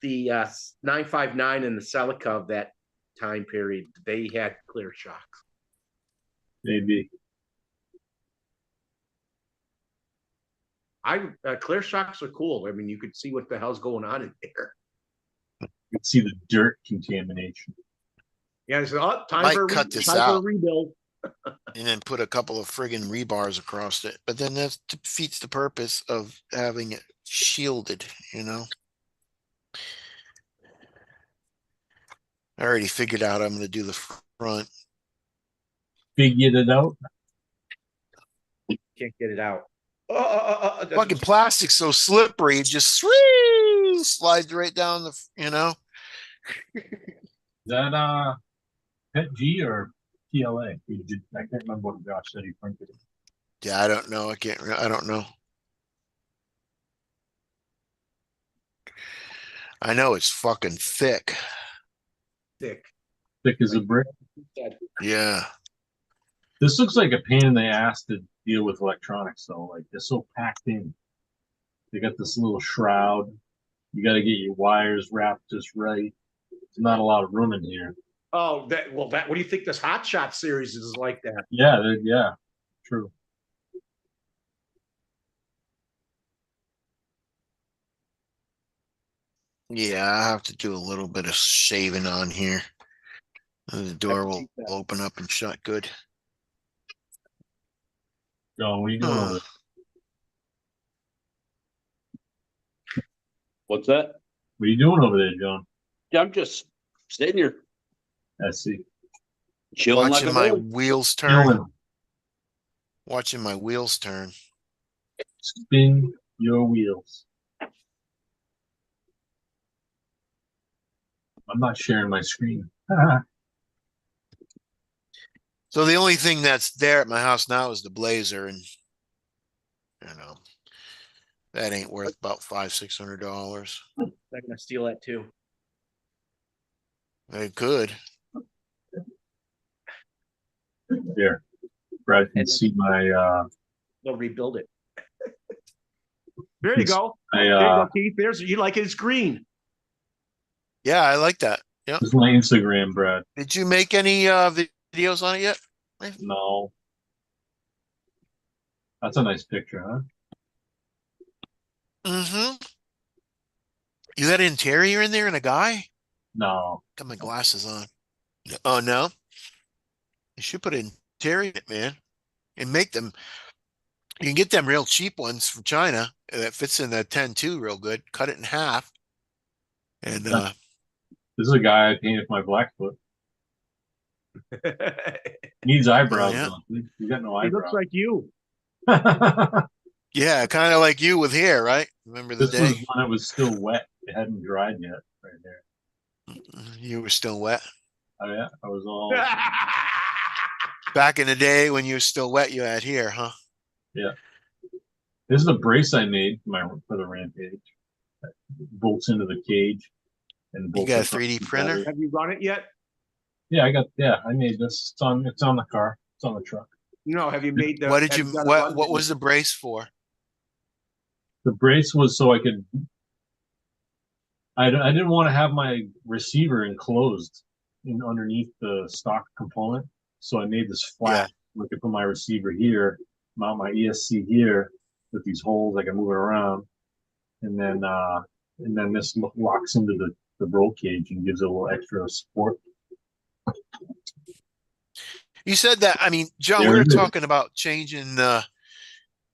the 959 and the Celica of that time period, they had clear shocks. Maybe. Clear shocks are cool. I mean, you could see what the hell's going on in there. You can see the dirt contamination. Yeah, so time Might for cut this time for a out. rebuild. And then put a couple of friggin' rebars across it. But then that defeats the purpose of having it shielded, you know? I already figured out I'm gonna do the front. Figured it out. Can't get it out. Fucking plastic's so slippery, it just slides right down the, you know? Is that Pet G or PLA? I can't remember what Josh said he printed it. Yeah, I don't know. I don't know. I know it's fucking thick. Thick. Thick as a brick. Yeah. This looks like a pain in the ass to deal with electronics, though. Like they're so packed in. They got this little shroud. You got to get your wires wrapped just right. There's not a lot of room in here. Oh, what do you think this Hot Shot series is like that? Yeah, true. Yeah, I have to do a little bit of shaving on here. And the door will open up and shut good. John, what are you doing over there? What's that? What are you doing over there, John? Yeah, I'm just sitting here I see. chilling like Watching a my boy. wheels turn. Dylan, Watching my wheels turn. spin your wheels. I'm not sharing my screen. So the only thing that's there at my house now is the Blazer, and you know that ain't worth about $500-600. They're gonna steal that too. They could. There. Brad can see my They'll rebuild it. There you go. I, There you go, Keith. You like it? It's green. Yeah, I like that. Yeah. this is my Instagram, Brad. Did you make any videos on it yet? No. That's a nice picture, huh? Mm-hmm. You got an interior in there and a guy? No. Got my glasses on. Oh no. You should put an interior in it, man. And make them. You can get them real cheap ones from China that fits in that 10-2 real good. Cut it in half. And This is a guy I painted my Blackfoot. Needs eyebrows. yeah. Though. You got no He eyebrows. looks like you. Yeah, kind of like you with hair, right? Remember the This was day when it was still wet. It hadn't dried yet. Right there. you were still wet? Oh yeah, I was all. Back in the day when you were still wet, you had hair, huh? Yeah. This is a brace I made for the Rampage. That bolts into the cage and You bolts. got a across 3D the printer? battery. Have you run it yet? Yeah, I made this. It's on the car. It's on the truck. No. Have you made the? What did have you? done a What? run? What was the brace for? The brace was so I could. I didn't want to have my receiver enclosed underneath the stock component, so I made this flat. I could put my receiver here, mount my ESC here with these holes. I can move it around, and then this locks into the roll cage and gives it a little extra support. You said that. I mean, John, There we were it is. talking about changing the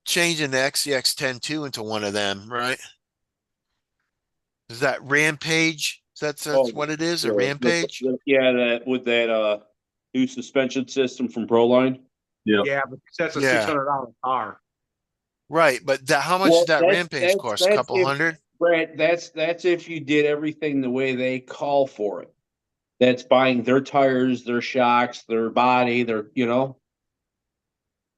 XCX 10-2 into one of them, right? Is that Rampage? That's what it is, a Rampage? Yeah, that with that new suspension system from Proline. Yeah. Yeah, but that's a Yeah. $600 car. Right, but how much Well, did that that's- Rampage that's- cost? A that's couple if- hundred? Brad, that's if you did everything the way they call for it. That's buying their tires, their shocks, their body,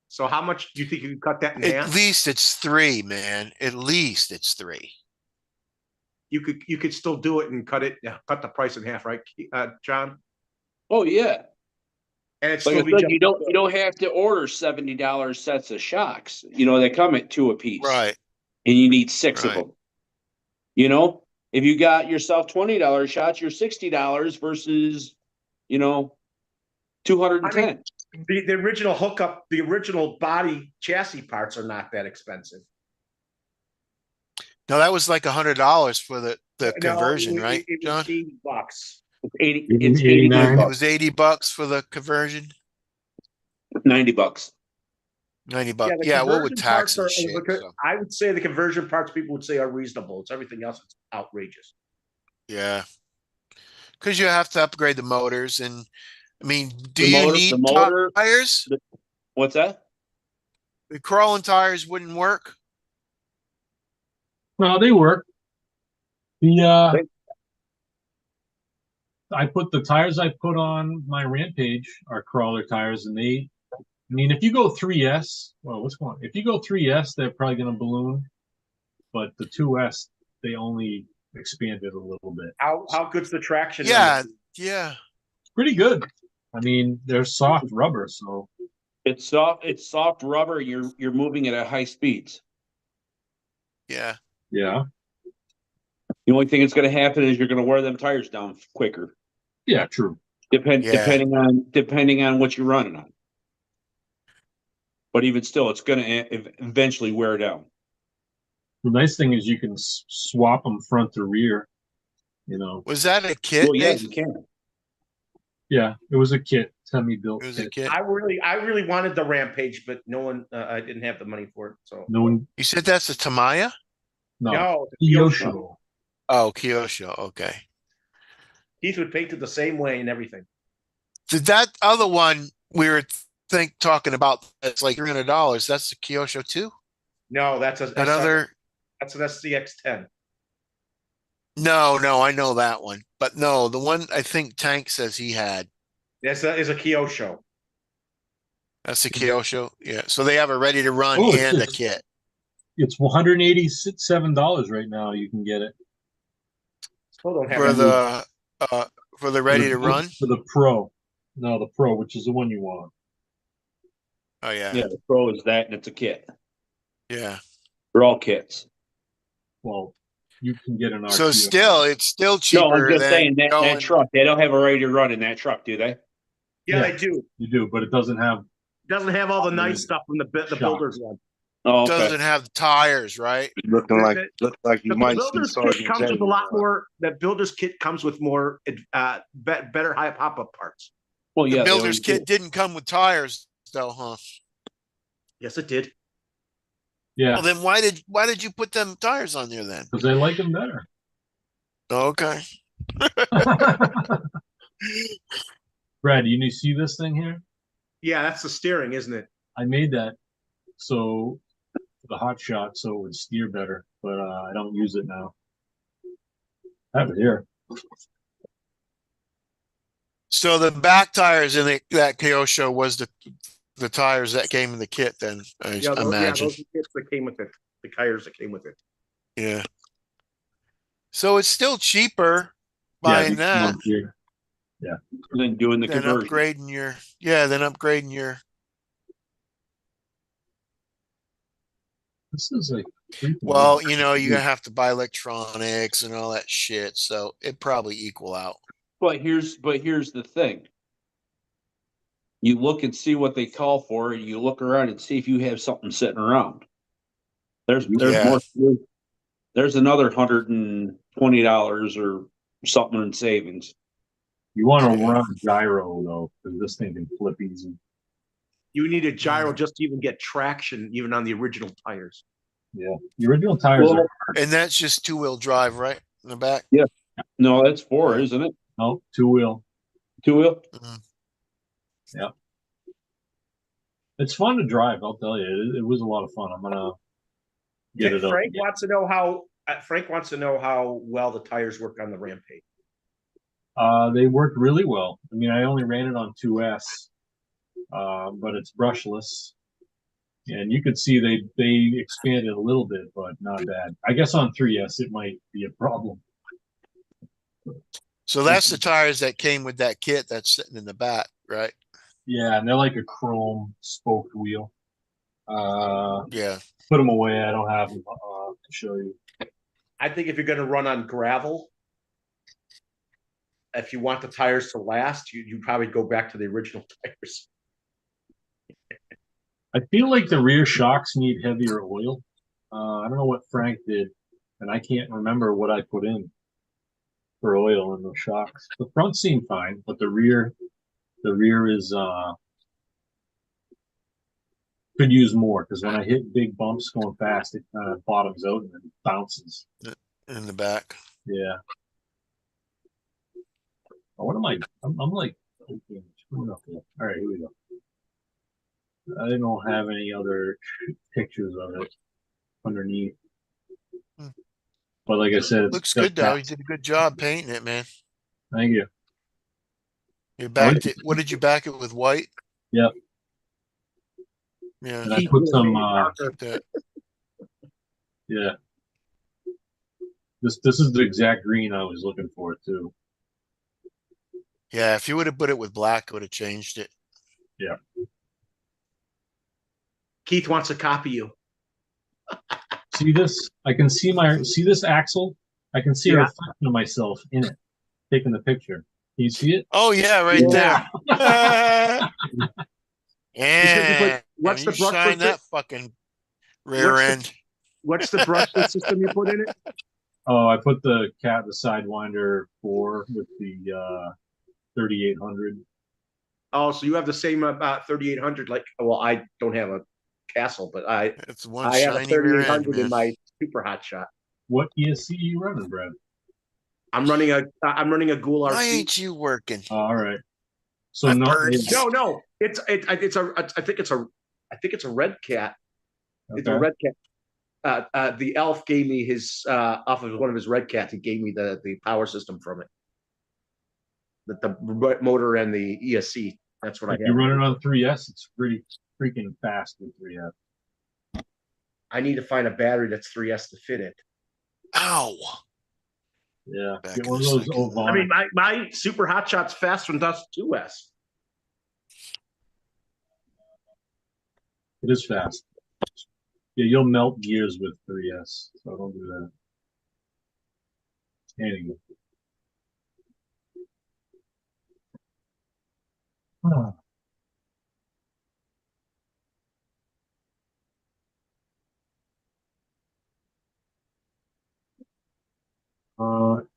So how much do you think you could cut that in At half? least it's 3, man. At least it's 3. You could still do it and cut the price in half, right, John? Oh yeah. And it's Like still I be said, just you don't have to order $70 sets of shocks. They come at 2 a piece. Right. And you need 6 of Right. them. If you got yourself $20 shots, you're $60 versus, you know, 210. The original hookup, the original body chassis parts are not that expensive. No, that was like $100 for the No, conversion, right, it was John? $80. It's 80, Even it's 89 89. It bucks, was $80 for the conversion. 90 bucks. 90 Yeah, bucks. the Yeah, well, with conversion tax parts and are. shit. So, I would say the conversion parts people would say are reasonable. It's everything else that's outrageous. yeah. Because you have to upgrade the motors. And I mean, do The you motor, need tires? what's that? The crawling tires wouldn't work. No, they work. The I put the tires I put on my Rampage are crawler tires, and they. I mean, if you go 3S, well, what's going on? If you go 3S, they're probably going to balloon, but the 2S, they only expanded a little bit. How good's the traction? Yeah, yeah. It's pretty good. I mean, they're soft rubber, so It's soft rubber. You're moving it at high speeds. Yeah. yeah, The only thing that's going to happen is you're going to wear them tires down quicker. yeah, true. Yeah. Depending on what you're running on. But even still, it's going to eventually wear down. The nice thing is you can swap them front to rear. You know, Was that a kit, Well, yeah, Nathan? you can. yeah, it was a kit, semi-built It was a kit. kit. I really wanted the Rampage, but no one. I didn't have the money for it. So No one, You said that's a Tamaya? no, no, the Kyosho. Oh, Kyosho. Okay. Keith would paint it the same way and everything. Did that other one we were talking about? It's like $300. That's the Kyosho too. No, that's That other. That's an SCX10. No, I know that one, but no, the one I think Tank says he had. That's is a Kyosho. That's the Kyosho. Yeah. So they have a ready to run Oh, and a kit. It's $187 right now. You can get it Still don't have For it. the for the ready to run. for the Pro. No, the Pro, which is the one you want. Oh yeah. Yeah, the Pro is that, and it's a kit. Yeah. They're all kits. Well, you can get an RT. So still, it's still cheaper. No, I'm just than saying that going- truck. They don't have a ready to run in that truck, do they? Yeah, Yeah. they do. You do, but it doesn't have. Doesn't have all the nice stuff from the Shocks. builder's one. Oh, okay. doesn't have the tires, right? Looking like you The might see builder's kit Sergeant comes James. with a lot more. That builder's kit comes with more better high pop-up parts. Well, The yeah, they builder's always kit do. didn't come with tires, though, huh? Yes, it did. Yeah, Well, then why did you put them tires on there then? because I like them better. Okay. Brad, you need to see this thing here? Yeah, that's the steering, isn't it? I made that so the hot shot so it would steer better, but I don't use it now. I have it here. So the back tires in that Kyosho was the tires that came in the kit. Then I imagine. those are kits that came with it. The tires that came with it. Yeah. So it's still cheaper buying that Here. And then doing the than conversion. upgrading your. This is like Well, you have to buy electronics and all that shit, so it probably equal out. But here's the thing. You look and see what they call for, and you look around and see if you have something sitting around. There's Yeah. more. There's another $120 or something in savings. you want to run a gyro though, because this thing can flip easy. You need a gyro just to even get traction, even on the original tires. Yeah, the original tires Well, are And that's just two-wheel drive, right? In the back. no, that's 4, isn't it? no 2-wheel. 2-wheel. It's fun to drive. I'll tell you, it was a lot of fun. I'm gonna get it up. Frank wants to know how well the tires work on the Rampage. They worked really well. I mean, I only ran it on 2S, but it's brushless, and you could see they expanded a little bit, but not bad. I guess on 3S it might be a problem. So that's the tires that came with that kit that's sitting in the back, right? Yeah, and they're like a chrome spoked wheel. Yeah. Put them away. I don't have them to show you. I think if you're going to run on gravel, if you want the tires to last, you probably go back to the original tires. I feel like the rear shocks need heavier oil. I don't know what Frank did, and I can't remember what I put in for oil in the shocks. The front seemed fine, but the rear is could use more because when I hit big bumps going fast, it kind of bottoms out and then bounces. In the back. Yeah. Oh, what am I? I'm like, okay, all right, here we go. I don't have any other pictures of it underneath. Hmm. But like I said, Looks good though. You did a good job painting it, man. Thank you. You backed it. What did you back it with? White? Yep. Yeah. And I put some Keep that. yeah. This is the exact green I was looking for too. Yeah, if you would have put it with black, it would have changed it. Yeah. Keith wants to copy you. See this? I can see this axle? I can see a Yeah. reflection of myself in it, taking the picture. Can you see it? Oh yeah, right Yeah. there. Put, And what's the you brush? shine that fucking rear end. What's the brush system you put in it? Oh, I put the Sidewinder 4 with the 3800. Oh, so you have the same about 3800. Like, well, I don't have a Castle, but It's one I have a shiny rear end, 3800 in man. my Super Hot Shot. What ESC are you running, Brad? I'm running a Ghoul Why RC. ain't you working? All right. So My not birdies. No, it's a Red Cat. It's a okay. Red Cat. The elf gave me his off of one of his Red Cats. He gave me the power system from it, the motor and the ESC. That's what I If have. you run it on 3S, it's pretty freaking fast with 3S. I need to find a battery that's 3S to fit it. Ow. Yeah. Back Get in one a of those second. I mean, Ovonic. my Super Hot Shot's faster than Dust 2S. It is fast. Yeah, you'll melt gears with 3S, so don't do that. Anyway.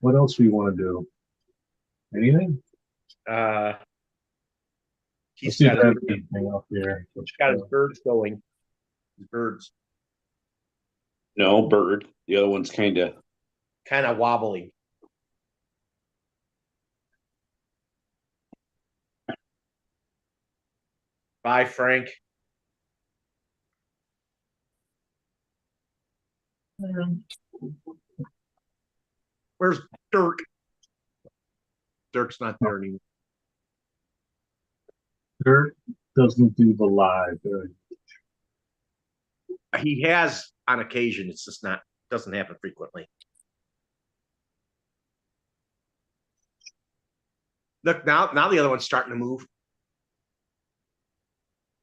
What else do you want to do? Anything? He's Let's see if got I have anything up here. his birds going. His birds No, bird. The other one's kind of. wobbling. Bye, Frank. Where's Dirk? Dirk's not there anymore. Dirk doesn't do the live. He has on occasion. It's just doesn't happen frequently. Look, now the other one's starting to move.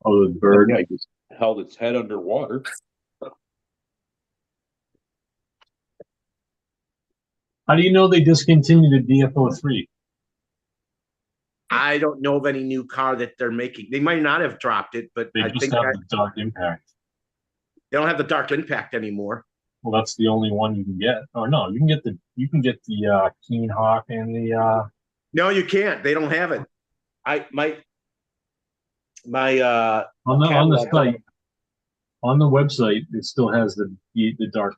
Oh, the bird. Yeah, he just held its head underwater. How do you know they discontinued the DFO3? I don't know of any new car that they're making. They might not have dropped it, but They I just think have the Dark Impact. they don't have the Dark Impact anymore. Well, that's the only one you can get. Oh no, you can get the Keen Hawk and the No, you can't. They don't have it. My on the catalog- site, on the website, it still has the Dark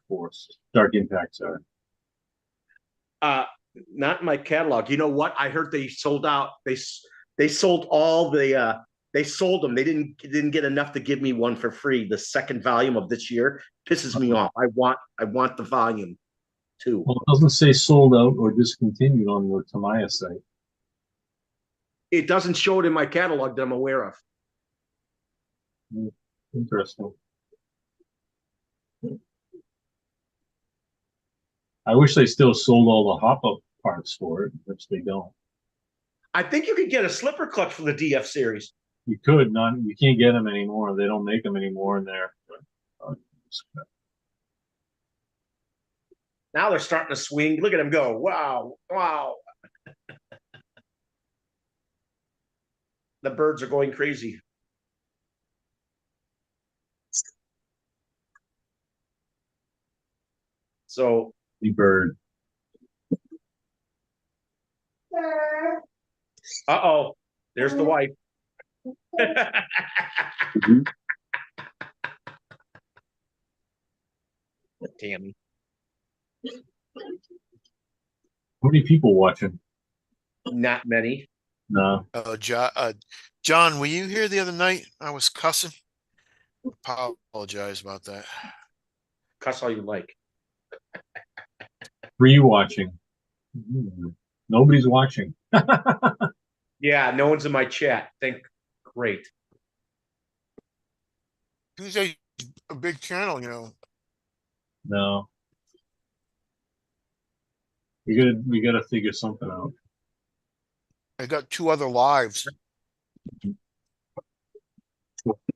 Impact. Sorry. Not my catalog. You know what? I heard they sold out. They sold all the they sold them. They didn't get enough to give me one for free. The second volume of this year pisses me off. I want the volume too. Well, it doesn't say sold out or discontinued on the Tamiya site. It doesn't show it in my catalog that I'm aware of. Interesting. I wish they still sold all the hop-up parts for it, which they don't. I think you could get a slipper clutch for the DF series. You could not. You can't get them anymore. They don't make them anymore in there. Now they're starting to swing. Look at them go. Wow. Wow. The birds are going crazy. So, The bird. uh-oh, there's the wife. Mhm. Tammy. How many people watching? Not many. No. John, were you here the other night? I was cussing. Apologize about that. Cuss all you like. Were you watching? Nobody's watching. Yeah, no one's in my chat. Great. Tuesday, a big channel, you know. No. We gotta figure something out. I got 2 other lives.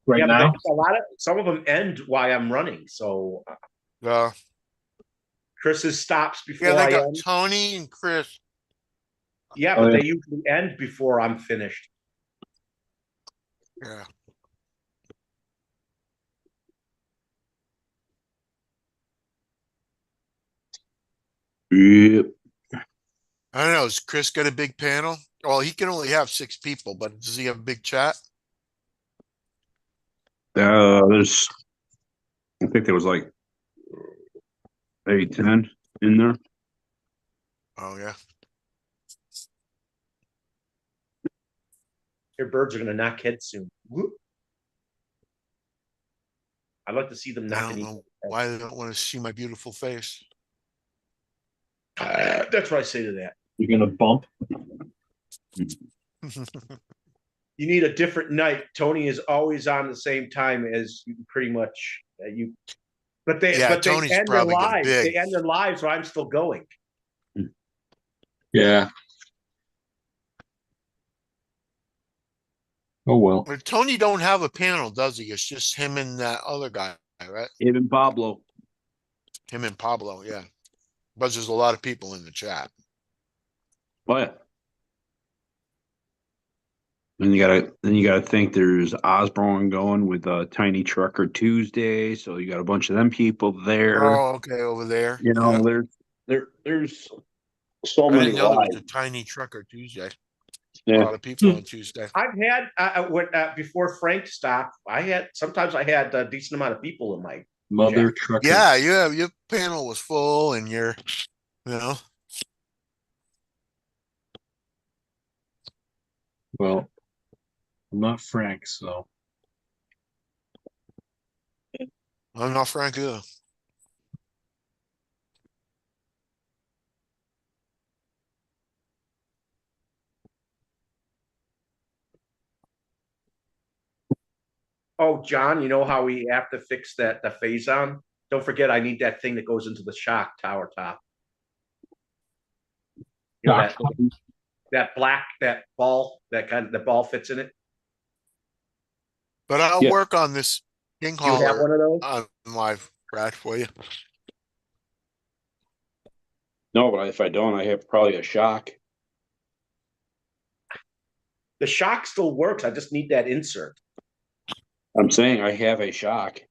Right Yeah, but now? some of them end while I'm running. So Uh, Chris's stops before yeah, they I got end. Tony and Chris. Yeah, Oh, but yeah. they usually end before I'm finished. Yeah. Yep. I don't know. Has Chris got a big panel? Well, he can only have 6 people, but does he have a big chat? There's, I think there was like 8, 10 in there. Oh, yeah. Your birds are going to knock heads soon. Whoop. I'd like to see them I knocking don't each know why they don't want to see my beautiful face. other. That's what I say to that. You're gonna bump? You need a different night. Tony is always on the same time as you pretty much you. But they Yeah, but they Tony's end their probably got a lives. They big. end their lives while I'm still going. Yeah. Oh well. But Tony don't have a panel, does he? It's just him and that other guy, right? Even Pablo. Him and Pablo, yeah. But there's a lot of people in the chat. But then you gotta think there's Osborne going with a Tiny Trucker Tuesday, so you got a bunch of them people there. Oh, okay, over there. You know, Yeah. there's so I many didn't know there was lives. a tiny trucker Tuesday. A Yeah. lot of people on Tuesday. I've had when before Frank stopped. Sometimes I had a decent amount of people in my Mother chat. trucker. Yeah, your panel was full and you know. Well, I'm not Frank, so I'm not Frank either. Oh, John, you know how we have to fix the phase on? Don't forget, I need that thing that goes into the shock tower top. You know, Shock that black the ball fits in it. But I'll Yeah. work on this king Do you have hauler one of those? on my rat for you. No, but if I don't, I have probably a shock. The shock still works. I just need that insert. I'm saying I have a shock.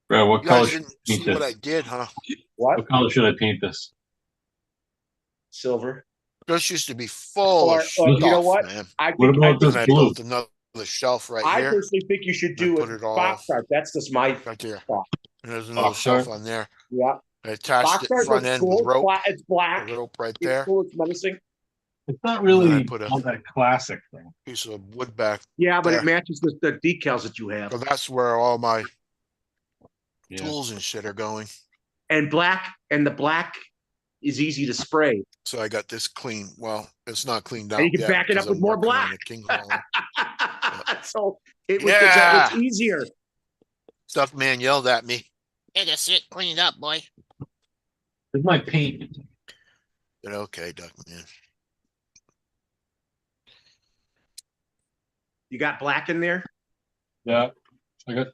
Brad, what You color guys should didn't I paint see what I this? did, huh? What? What color should I paint this? Silver. This used to be full of Or stuff, you know what? man. I What think I about think this And I blue? built another shelf right I here. personally think you should I do put it it all box art. That's just my right there. thought. And there's another Box shelf art? on there. Yeah. I attached Box it art front looks end with cool. rope. It's black. The rope right It's there. cool. It's menacing. It's not And then I really put a all that classic thing. piece of wood back Yeah, but there. it matches the decals that you have. So that's where all my Yeah. tools and shit are going. And the black is easy to spray. So I got this clean. Well, it's not cleaned out And you can yet back it because up with I'm more working on black. the king hauler. So it's Yeah. easier. Stuff man yelled at me. Take a sit, clean it up, boy. Where's my paint? But okay, Duck man. You got black in there? Yeah. I got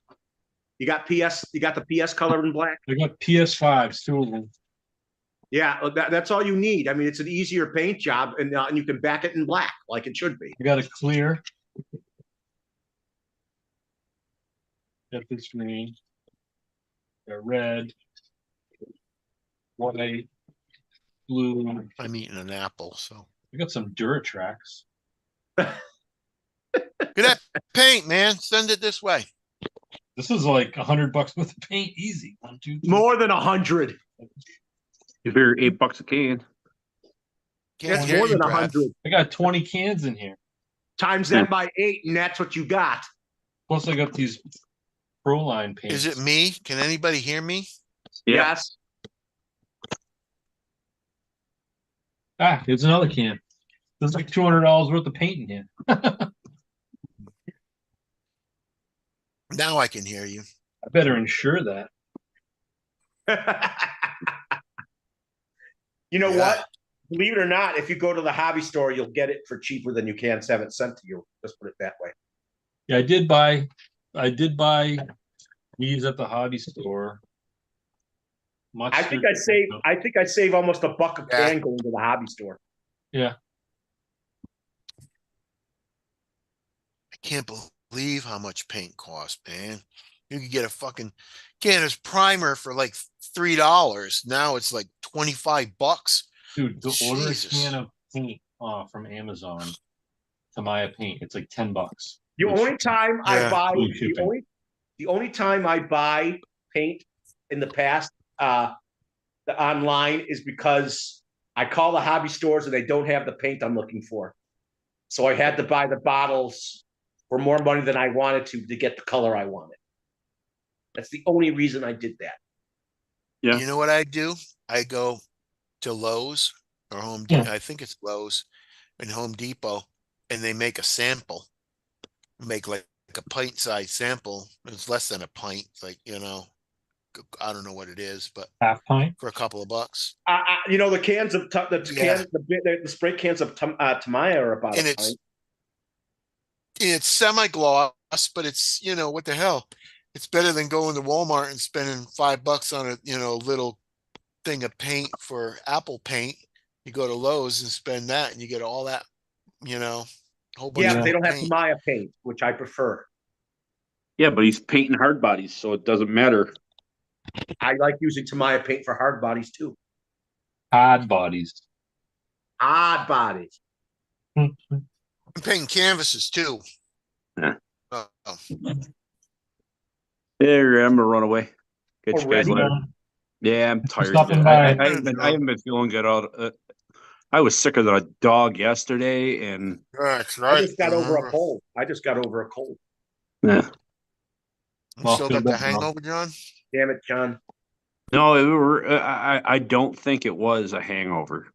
You got the PS color in black. I got PS5s, 2 of them. Yeah, that's all you need. I mean, it's an easier paint job, and you can back it in black like it should be. I got a clear. Got this green. Got red. White. Blue. I'm eating an apple, so. I got some Duratrax. Look at that paint, man. Send it this way. This is like $100 worth of paint, easy. 1, 2, 3. More than 100. You figure $8 a can. Can't That's hear more you, than Brad. 100. I got 20 cans in here. Times that by 8, and that's what you got. Plus, I got these Proline paints. Is it me? Can anybody hear me? Yeah. Yes. Ah, here's another can. There's like $200 worth of paint in here. Now I can hear you. I better insure that. You know Yeah. what? Believe it or not, if you go to the hobby store, you'll get it for cheaper than you can have it sent to you. Let's put it that way. Yeah, I did buy these at the hobby store. I think I save almost $1 a Yeah. can going to the hobby store. Yeah. I can't believe how much paint costs, man. You could get a fucking canner's primer for like $3. Now it's like $25. Dude, to order a Jesus. can of paint from Amazon to Maya Paint, it's like $10. The Which- only time I Yeah. buy Free shipping. the only time I buy paint in the past the online is because I call the hobby stores and they don't have the paint I'm looking for. So I had to buy the bottles for more money than I wanted to get the color I wanted. That's the only reason I did that. Yeah. You know what I do? I go to Lowe's or Home Depot. I think it's Lowe's and Home Depot, and they make a sample. Make like a pint size sample. It's less than a pint, like, you know, I don't know what it is, but Half pint. for a couple of bucks. You know, the cans of Yeah. the spray cans of Tamaya are about And a it's pint. it's semi-gloss, but it's, you know, what the hell? It's better than going to Walmart and spending $5 on a, you know, little thing of paint for Apple paint. You go to Lowe's and spend that and you get all that, you know, whole bunch Yeah, of but they more don't have paint. Tamaya paint, which I prefer. Yeah, but he's painting hard bodies, so it doesn't matter. I like using Tamaya paint for hard bodies too. Hard bodies. Odd bodies. I'm painting canvases too. Yeah. Oh. There, I'm gonna run away. Catch you guys Already? later. Yeah, I'm tired. stopping I, by. I haven't been feeling good out. I was sicker than a dog yesterday, and That's I right. just got over a remember. cold. yeah. You Well, still feel got the better now. hangover, John? Damn it, John. No, I don't think it was a hangover.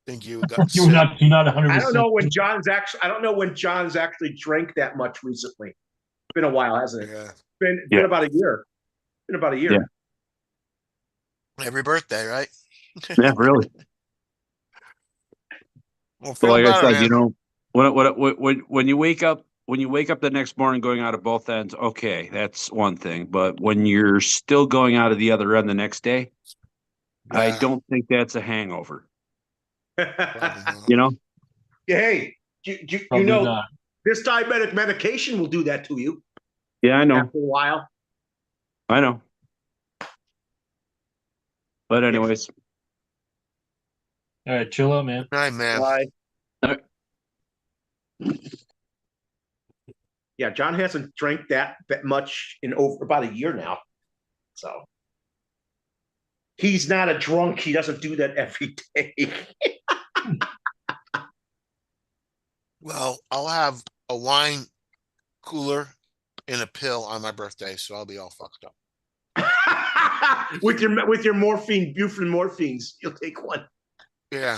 Think you got You're sick? not 100%. I don't know when John's actually drank that much recently. It's been a while, hasn't it? Yeah. It's been Yeah. about a year. Been about a year. Yeah. Every birthday, right? Yeah, really. Well, So feel like I better, said, man. you know, when you wake up the next morning going out of both ends, okay, that's one thing. But when you're still going out of the other end the next day, I Yeah, don't think that's a hangover. probably not. You know? Hey, you Probably know, not. this diabetic medication will do that to you Yeah, I know. after a while. I know. But anyways, All right, chill out, man. All right, man. Why? All Yeah, John hasn't drank that much in over about a year now. So he's not a drunk. He doesn't do that every day. Well, I'll have a wine cooler and a pill on my birthday, so I'll be all fucked up. with your morphine, buprenorphines, you'll take one. Yeah,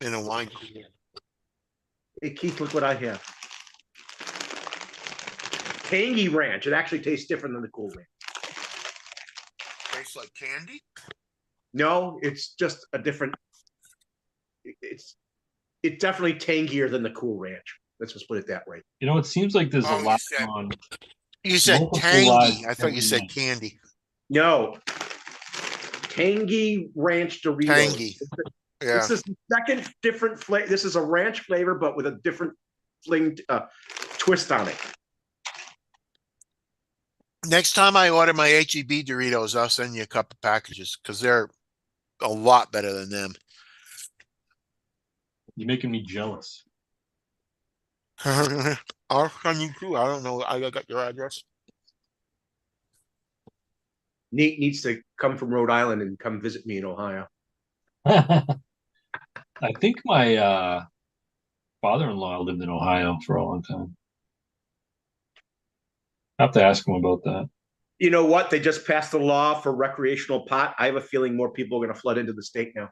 in a wine cooler. Hey Keith, look what I have. Tangy Ranch. It actually tastes different than the Cool Ranch. Tastes like candy. No, it's just a different. It's definitely tangier than the Cool Ranch. Let's just put it that way. You know, it seems like there's a Oh, lot on you said multiple tangy. lives I thought you every said night. candy. No, tangy ranch Doritos. Tangy. Yeah. This is the second different flavor. This is a ranch flavor, but with a different fling twist on it. Next time I order my HEB Doritos, I'll send you a couple packages because they're a lot better than them. You're making me jealous. I'll send you too. I don't know. I got your address. Nate needs to come from Rhode Island and come visit me in Ohio. I think my father-in-law lived in Ohio for a long time. I have to ask him about that. You know what? They just passed a law for recreational pot. I have a feeling more people are going to flood into the state now.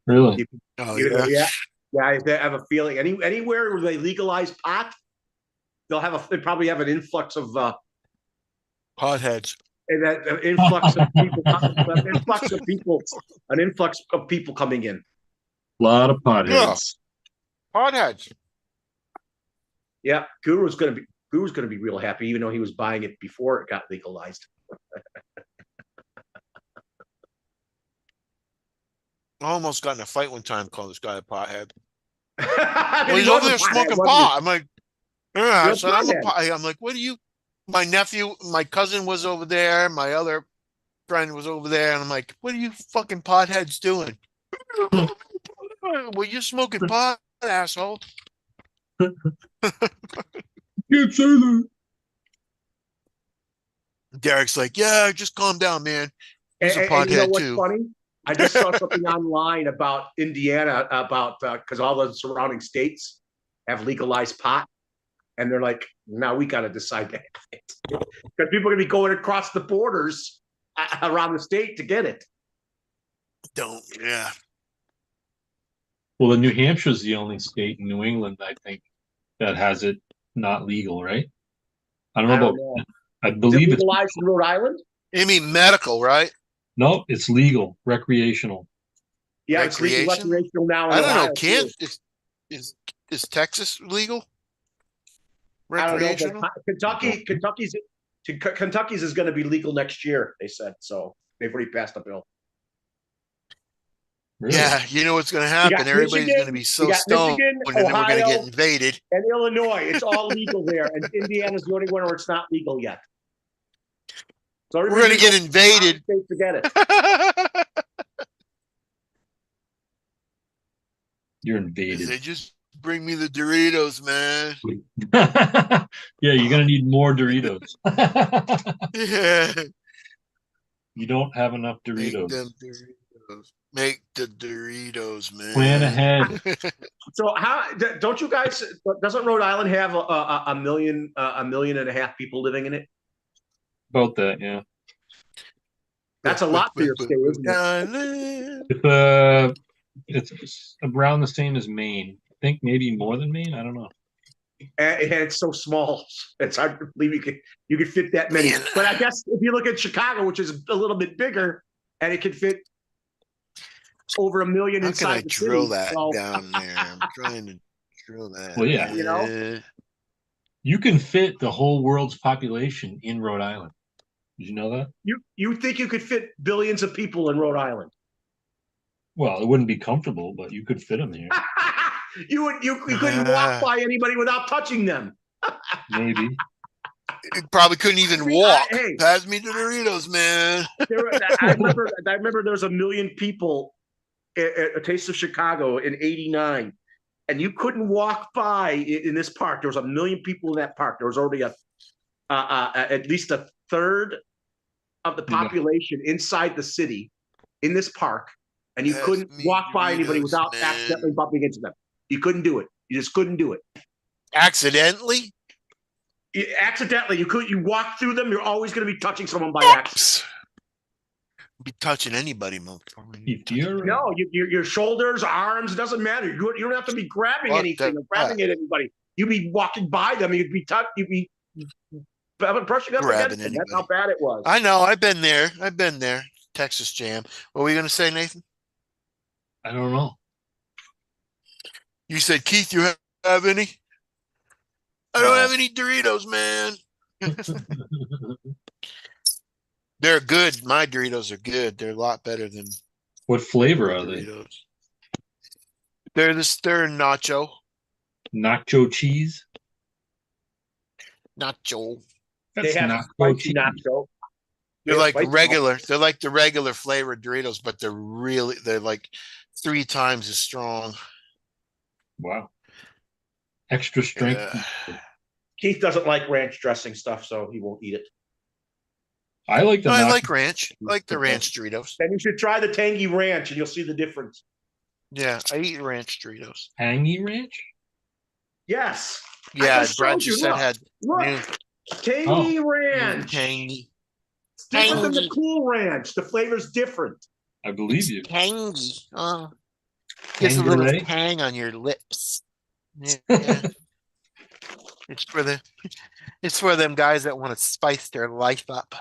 Really? Oh, Yeah. I have a feeling anywhere where they legalize pot, they probably have an influx of Potheads. and that an influx of people, an influx of people coming in. A lot of potheads. Potheads. Yeah, Guru's going to be real happy, even though he was buying it before it got legalized. I almost got in a fight one time calling this guy a pothead. I mean, Well, he's he was over a there pothead, smoking wasn't pot. I'm like, yeah. I Real said, I'm a pothead. pot. I'm like, what are you? My nephew, my cousin was over there. My other friend was over there. And I'm like, what are you fucking potheads doing? Well, you're smoking pot, asshole. Can't say that. Derek's like, yeah, just calm down, man. He's a And you know pothead what's too. funny? I just saw something online about Indiana about because all the surrounding states have legalized pot, and they're like, now we got to decide that because people are going to be going across the borders around the state to get it. Yeah. Well, New Hampshire's the only state in New England, I think, that has it not legal, right? I don't know about. I Is it believe it's legalized in Rhode Island? You mean medical, right? no, it's legal, recreational. Yeah, it's legal recreational now in I don't Ohio. know. Is Texas legal? I don't know, Recreational? but Kentucky's is going to be legal next year. They said so. They've already passed a bill. Really? Yeah, you know what's going to happen. got Everybody's Michigan, going to be you so got stoned, Michigan, and then we're going to Ohio, get invaded. And Illinois, it's all legal there, and Indiana's the only one where it's not legal yet. So We're going to get invaded. Forget it. You're invaded. They just bring me the Doritos, man. Yeah, you're gonna need more Doritos. Yeah. You don't have enough Make Doritos. them Doritos. Make the Doritos, man. Plan ahead. So how don't you guys? Doesn't Rhode Island have a million and a half people living in it? About that, yeah. That's a lot for your state, isn't it? It's around the same as Maine. I think maybe more than Maine. I don't know. And it's so small. It's hard to believe you could fit that many. Man. But I guess if you look at Chicago, which is a little bit bigger, and it could fit over 1 million How inside can I the drill city. that So, down there? I'm trying to drill that. Well, yeah. You know? You can fit the whole world's population in Rhode Island. Did you know that? You think you could fit billions of people in Rhode Island? Well, it wouldn't be comfortable, but you could fit them here. You couldn't walk by anybody without touching them. Maybe. You probably couldn't even walk. Hey. Pass me the Doritos, man. I remember there was 1 million people at a Taste of Chicago in '89, and you couldn't walk by in this park. There was 1 million people in that park. There was already at least a third of the population inside the city in this park, and you couldn't walk by anybody without accidentally bumping into them. You couldn't do it. You just couldn't do it. Accidentally? Accidentally, you walk through them. You're always going to be touching someone by accident. Be touching anybody, No, your shoulders, arms, it doesn't matter. You don't have to be grabbing anything or grabbing at anybody. You'd be walking by them. You'd be brushing up against them. That's how bad it was. I know. I've been there. Texas Jam. What were you going to say, Nathan? I don't know. You said, Keith, you have any? I don't have any Doritos, man. They're good. My Doritos are good. They're a lot better than What flavor are they? Doritos. They're nacho. Nacho cheese? Nacho. They That's have nacho spicy cheese. nacho. They They're have like spicy regular. They're like the regular flavored Doritos, but they're like 3 times as strong. Wow. Extra strength. Keith doesn't like ranch dressing stuff, so he won't eat it. I like the No, I nacho. like ranch. I like the ranch Doritos. Then you should try the tangy ranch, and you'll see the difference. Yeah, I eat ranch Doritos. Tangy ranch? Yes. I Yeah, just Brad showed you. just said Look, had new tangy ranch. tangy. It's different than the Tangy. cool ranch. The flavor's different. I believe you. Tangy. Oh, gets a little tang on your lips. Yeah. It's for them guys that want to spice their life up.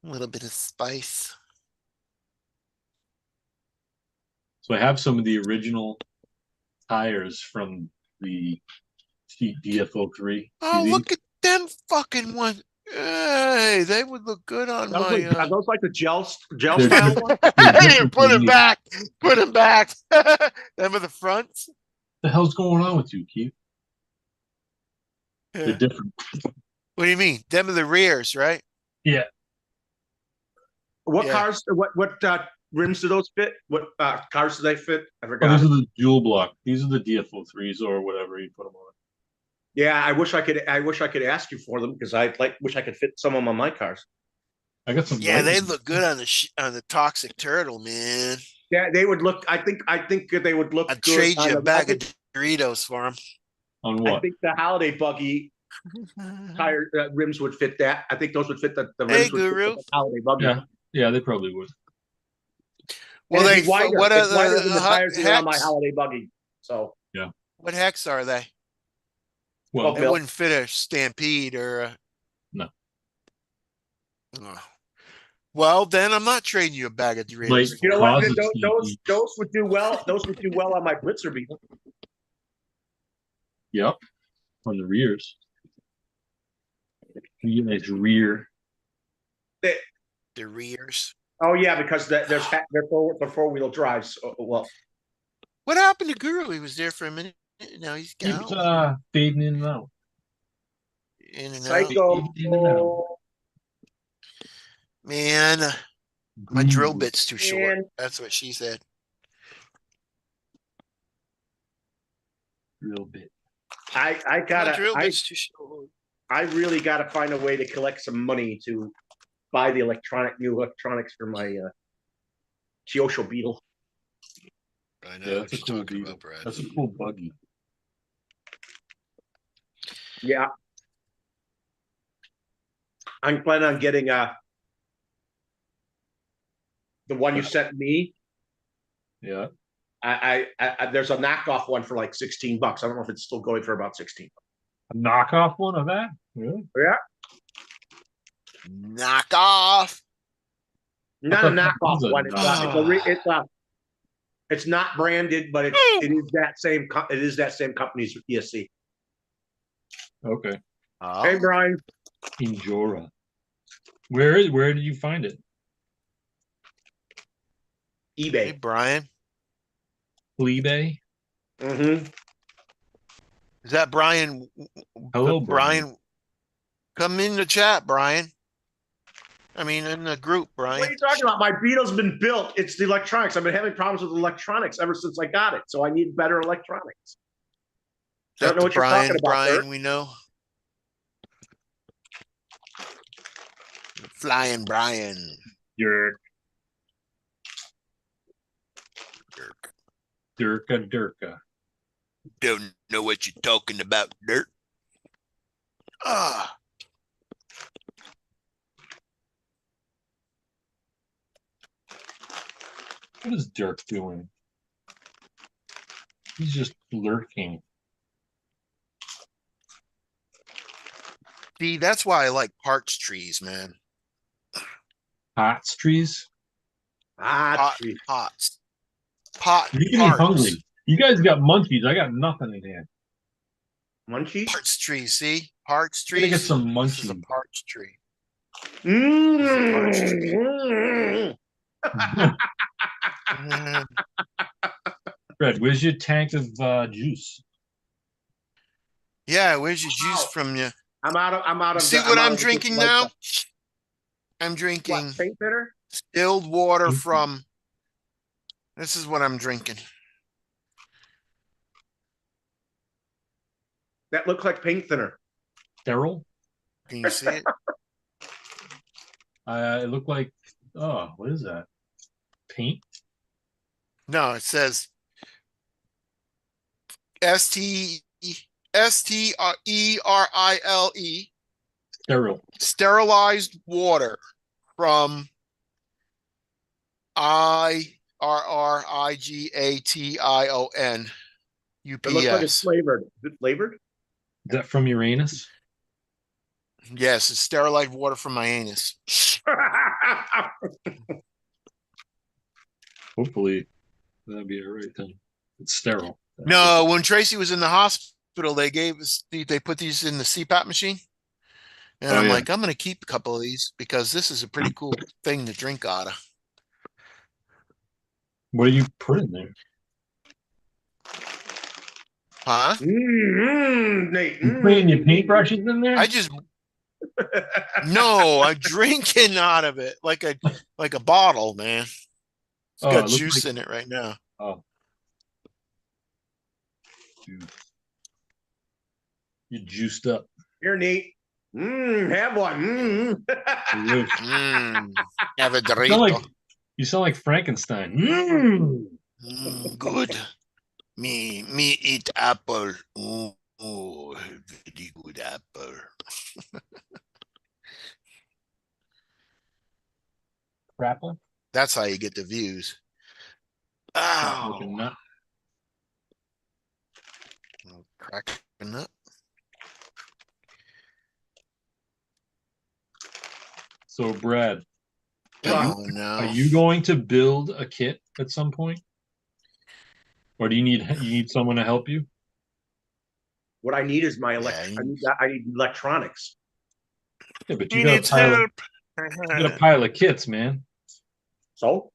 A little bit of spice. So I have some of the original tires from the DFO3. Oh, look at them fucking ones. Hey, they would look good on my. Are those like the gel They're style different- ones? Here, put him back. Put him back. Them are the fronts. What the hell's going on with you, Keith? They're Yeah. different. What do you mean? Them are the rears, right? Yeah. What Yeah. cars? What rims do those fit? What cars do they fit? I Oh, forgot. these are the dual block. These are the DFO3s or whatever you put them on. Yeah, I wish I could ask you for them because wish I could fit some of them on my cars. I got some. Yeah, white they ones. look good on the toxic turtle, man. Yeah, they would look. I think they would look I'd good. trade you a bag I of Doritos for them. On I what? think the holiday buggy tire rims would fit that. I think those would fit the rims. Hey, would fit Guru. the holiday buggy. Yeah, they probably would. Well, And they it'd be wider. what It's are wider than the tires that are on my hex? holiday buggy. So What hex are they? Well, Okay. It wouldn't fit a Stampede or a. No. Oh. Well, then I'm not trading you a bag of Doritos. Like- you know what? Causes Those would do well. Those would do well on my Blitzer Beetle. yep. On the rears. Nice rear. The rears. Oh yeah, because they're four-wheel drives. Well, What happened to Guru? He was there for a minute. Now he's Keeps gone. fading in and out. In and out. Psycho. In and out. Man, my drill bit's too short. Man. That's what she said. Real bit. I My drill gotta. bit's too short. I really gotta find a way to collect some money to buy the new electronics for my Kyosho Beetle. I know Yeah, what that's a you're cool talking Beetle. about, Brad. That's a cool buggy. Yeah. I'm planning on getting the one you sent me. Yeah. I there's a knockoff one for like $16. I don't know if it's still going for about 16. A knockoff one of that? Really? Yeah. Knock off. Not a thought that knockoff was a one. It's not branded, but it is that same company's ESC. Okay. Oh. Hey Brian. Injora. Where did you find it? Hey, eBay. Brian. eBay? Mm-hmm. Is that Brian? Hello, Brian. Come in the chat, Brian. I mean, in the group, What are Brian. you talking about? My Beetle's been built. It's the electronics. I've been having problems with electronics ever since I got it. So I need better electronics. I don't know what you're Brian, talking about, Brian, Dirk. we know. Flying Brian. Dirk. Dirk. Durka. Don't know what you're talking about, Dirk. Ah. What is Dirk doing? He's just lurking. See, that's why I like parts trees, man. Hots trees? Ah, Hot, gee. hots. You're getting me hungry. You guys got munchies. I got nothing in here. Munchies? Parts tree, see? Parts I'm gonna get trees. some This is a munchies. parts tree. Mm. Fred, where's your tank of juice? Yeah, where's your juice Wow. from you? I'm out of See the, what out I'm of the drinking light now? bulb. I'm drinking What, paint thinner? distilled water Mhm. from. This is what I'm drinking. That looks like paint thinner. Sterile? Can you see it? It looked like, oh, what is that? Paint? No, it says STERILE, Sterile. sterilized water from IRRIGATION It looks like it's UPS. flavored. Is it flavored? Is that from Uranus? Yes, it's sterilized water from my anus. Hopefully, that'd be all right then. It's sterile. No, when Tracy was in the hospital, they put these in the CPAP machine. And Oh, I'm yeah. like, I'm going to keep a couple of these because this is a pretty cool thing to drink out of. What do you put in there? Huh? Nate. You putting your paintbrushes in there? I just, no, I'm drinking out of it like a bottle, man. It's Oh, got it looks juice like- in it right now. Oh. Dude. You juiced up. Here, Nate. Have one. I wish. Have a You sound Dorito. you sound like Frankenstein. Good. Me eat apple. Oh, very good apple. Crapple? That's how you get the views. Looking Ow. nut. Crack a nut. So, Brad, Oh no. are you going to build a kit at some point? Or do you need someone to help you? What I need is my Yeah, I need electronics. Yeah, but He you got needs a pile help. you got a pile of kits, man. So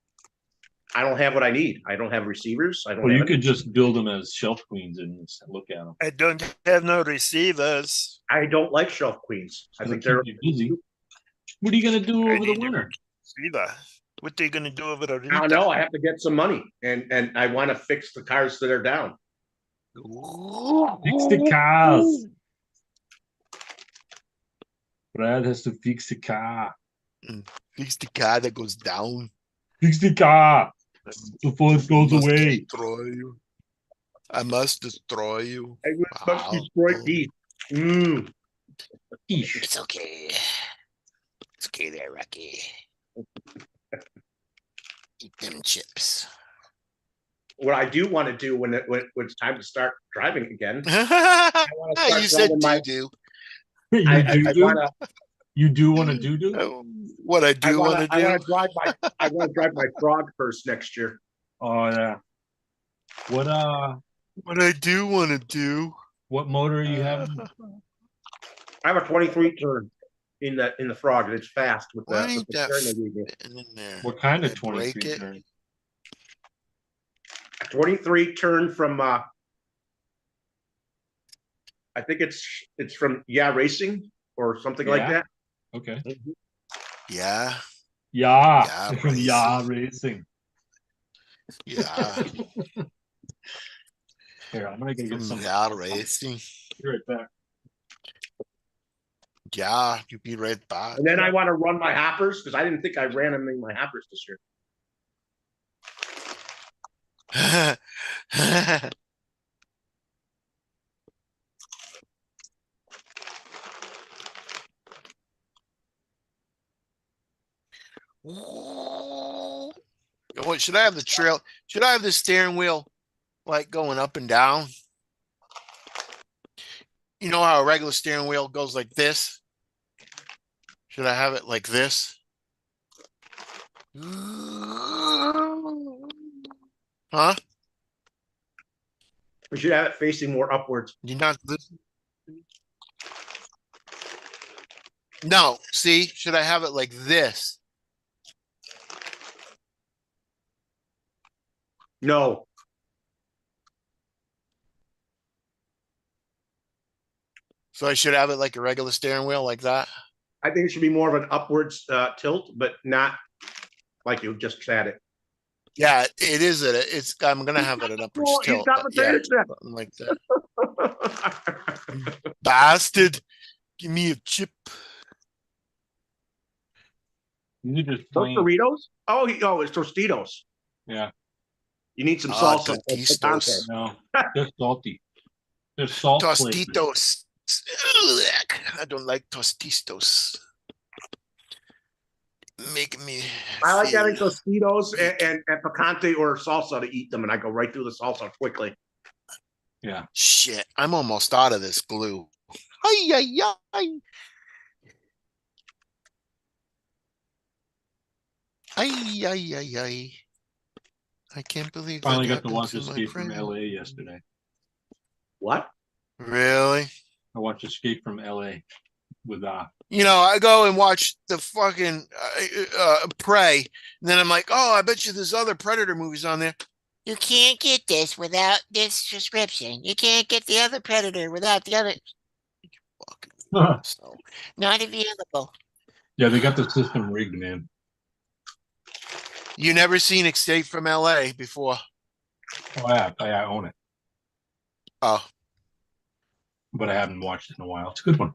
I don't have what I need. I don't have receivers. I don't Well, have you any- could just build them as shelf queens and just look at them. I don't have no receivers. I don't like shelf queens. I Gonna think keep they're you busy. What are you gonna do I over the need to- winter? Receiver. What are you gonna do over the I don't know. I have to get some money and I want to fix the cars that are down. Fix the cars. Brad has to fix the car. Fix the car that goes down. Fix the car before it goes Must away. Destroy you. I must destroy you. I must Wow. destroy these. Eesh. It's okay. It's okay there, Rocky. Eat them chips. What I do want to do when it's time to start driving again, you want to start said driving my- do. You I do? want to. You do want to do? What I I do want want to to do. drive my frog first next year. Oh yeah. What What I do want to do. what motor are you having? I have a 23 turn in the frog, and it's fast with Why the ain't that steering they gave me. fitting in there? What kind of I break 23 it? turn? 23 turn from I think it's from Racing or something like Yeah. that. Okay. Yeah, Yeah. Yeah, Yeah, racing. yeah. Here, I'm gonna go get some. Yeah, racing. Be right back. Yeah, you be right back. And then I want to run my hoppers because I didn't think I ran them in my hoppers this year. What should I have the trail? Should I have the steering wheel like going up and down? You know how a regular steering wheel goes like this? Should I have it like this? Huh? We should have it facing more upwards. You not listen? No. See, should I have it like this? No. So I should have it like a regular steering wheel like that? I think it should be more of an upwards tilt, but not like you just said it. Yeah, it is. It's. I'm gonna have it an upwards Well, he's tilt. not Yeah, the something like that. Bastard! Give me a chip. You just Those plain, Doritos? Oh, it's Tostitos. yeah, You need some Ah, salsa. Tostitos. no, they're salty. They're salt flavored. Tostitos. Ugh, I don't like Tostitos. Make me. I like feel having Tostitos weak. and picante or salsa to eat them, and I go right through the salsa quickly. Yeah. Shit, I'm almost out of this glue. Ay, ay, ay. Ay, ay, ay, ay. I can't believe Finally that got to watch happened to my Escape from friend. LA yesterday. What? Really? I watched Escape from LA with You know, I go and watch the fucking Prey, and then I'm like, oh, I bet you there's other Predator movies on there. You can't get this without this subscription. You can't get the other Predator without the other. yeah, So, not available. they got the system rigged, man. You never seen Escape from LA before? Oh, I own it, Oh, but I haven't watched it in a while. It's a good one.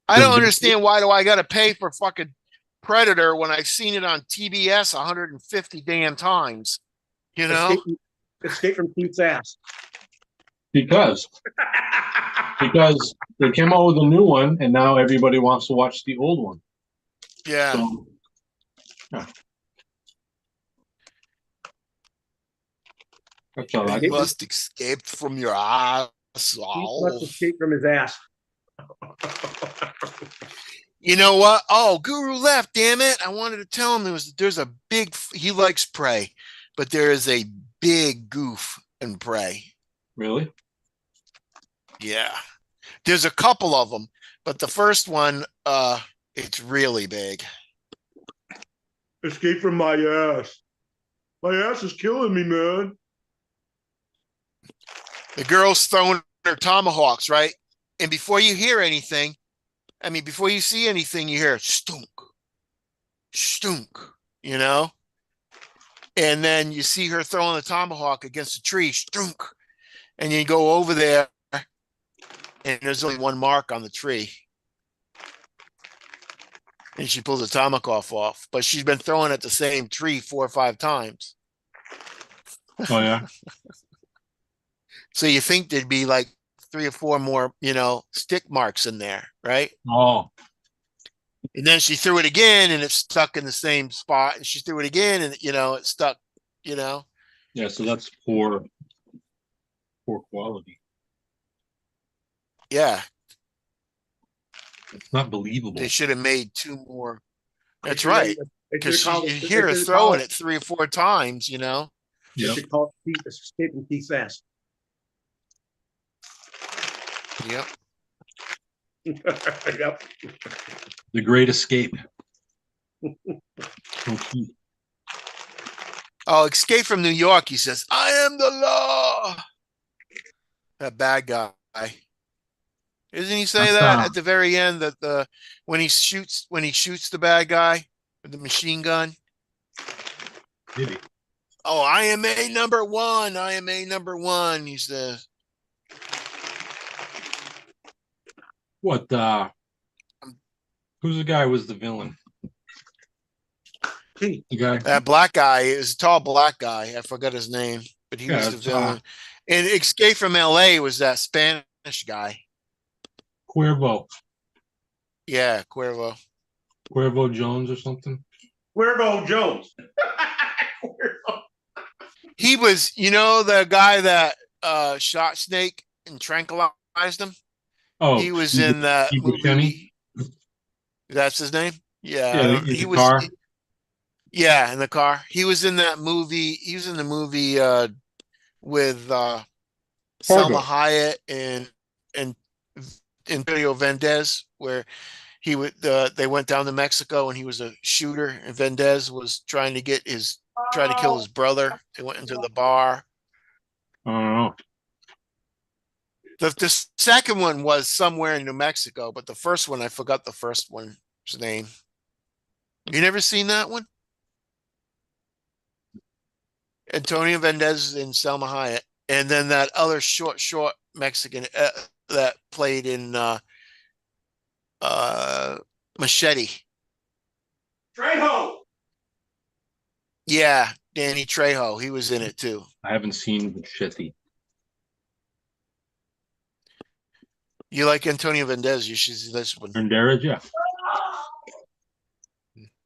I don't Doesn't- understand why do I got to pay for fucking Predator when I've seen it on TBS 150 damn times? You know? Escape from Pete's ass. Because they came out with a new one, and now everybody wants to watch the old one. Yeah. So, yeah. That's all right. You must escape from your ass. Pete must escape from his ass. You know what? Oh, Guru left. Damn it! I wanted to tell him there's a big. He likes Prey, but there is a big goof in Prey. Really? Yeah, there's a couple of them, but the first one, it's really big. Escape from my ass. My ass is killing me, man. The girl's throwing her tomahawks, right? And before you hear anything, I mean, before you see anything, you hear stunk, stunk, you know? And then you see her throwing the tomahawk against a tree, stunk. And you go over there, and there's only one mark on the tree. And she pulls the tomahawk off, but she's been throwing at the same tree 4 or 5 times. Oh yeah. So you think there'd be like 3 or 4 more, stick marks in there, right? Oh, And then she threw it again and it's stuck in the same spot. And she threw it again and, it stuck, yeah. So that's poor quality. Yeah. It's not believable. They should have made 2 more. That's They right. should Because call you it- hear her they should call throwing it 3 or 4 times, They Yep. should call it Escape from Pete's ass. Yep. Yep. The Great Escape. Okay. Oh, Escape from New York, he says, I am the law. That bad guy. Doesn't he say That's, that at the very end that when he shoots the bad guy with the machine gun? Did he? Oh, I am a number 1. I am a number 1, he says. What? Who's the guy who was the villain? Pete. The guy. That black guy is a tall black guy. I forgot his name, but he was the it's, villain. And Escape from LA was that Spanish guy. Cuervo Yeah, Cuervo. Jones or something. Cuervo Jones. He was, the guy that shot Snake and tranquilized him. Oh, He was in that Steve movie. Buscemi? That's his name? Yeah. Yeah, he's he a was car. Yeah, in the car. He was in that movie. He was in the movie with Selma Fargo. Hayek and Antonio Vendez, where he would they went down to Mexico and he was a shooter, and Vendez was trying to kill his brother. They went into the bar. I don't know. The second one was somewhere in New Mexico, but the first one I forgot the first one's name. You never seen that one? Antonio Vendez and Selma Hayek, and then that other short Mexican that played in uh, Machete. Trejo. Yeah, Danny Trejo. He was in it too. I haven't seen Machete. You like Antonio Vendez? You should see this one. Banderas, yeah.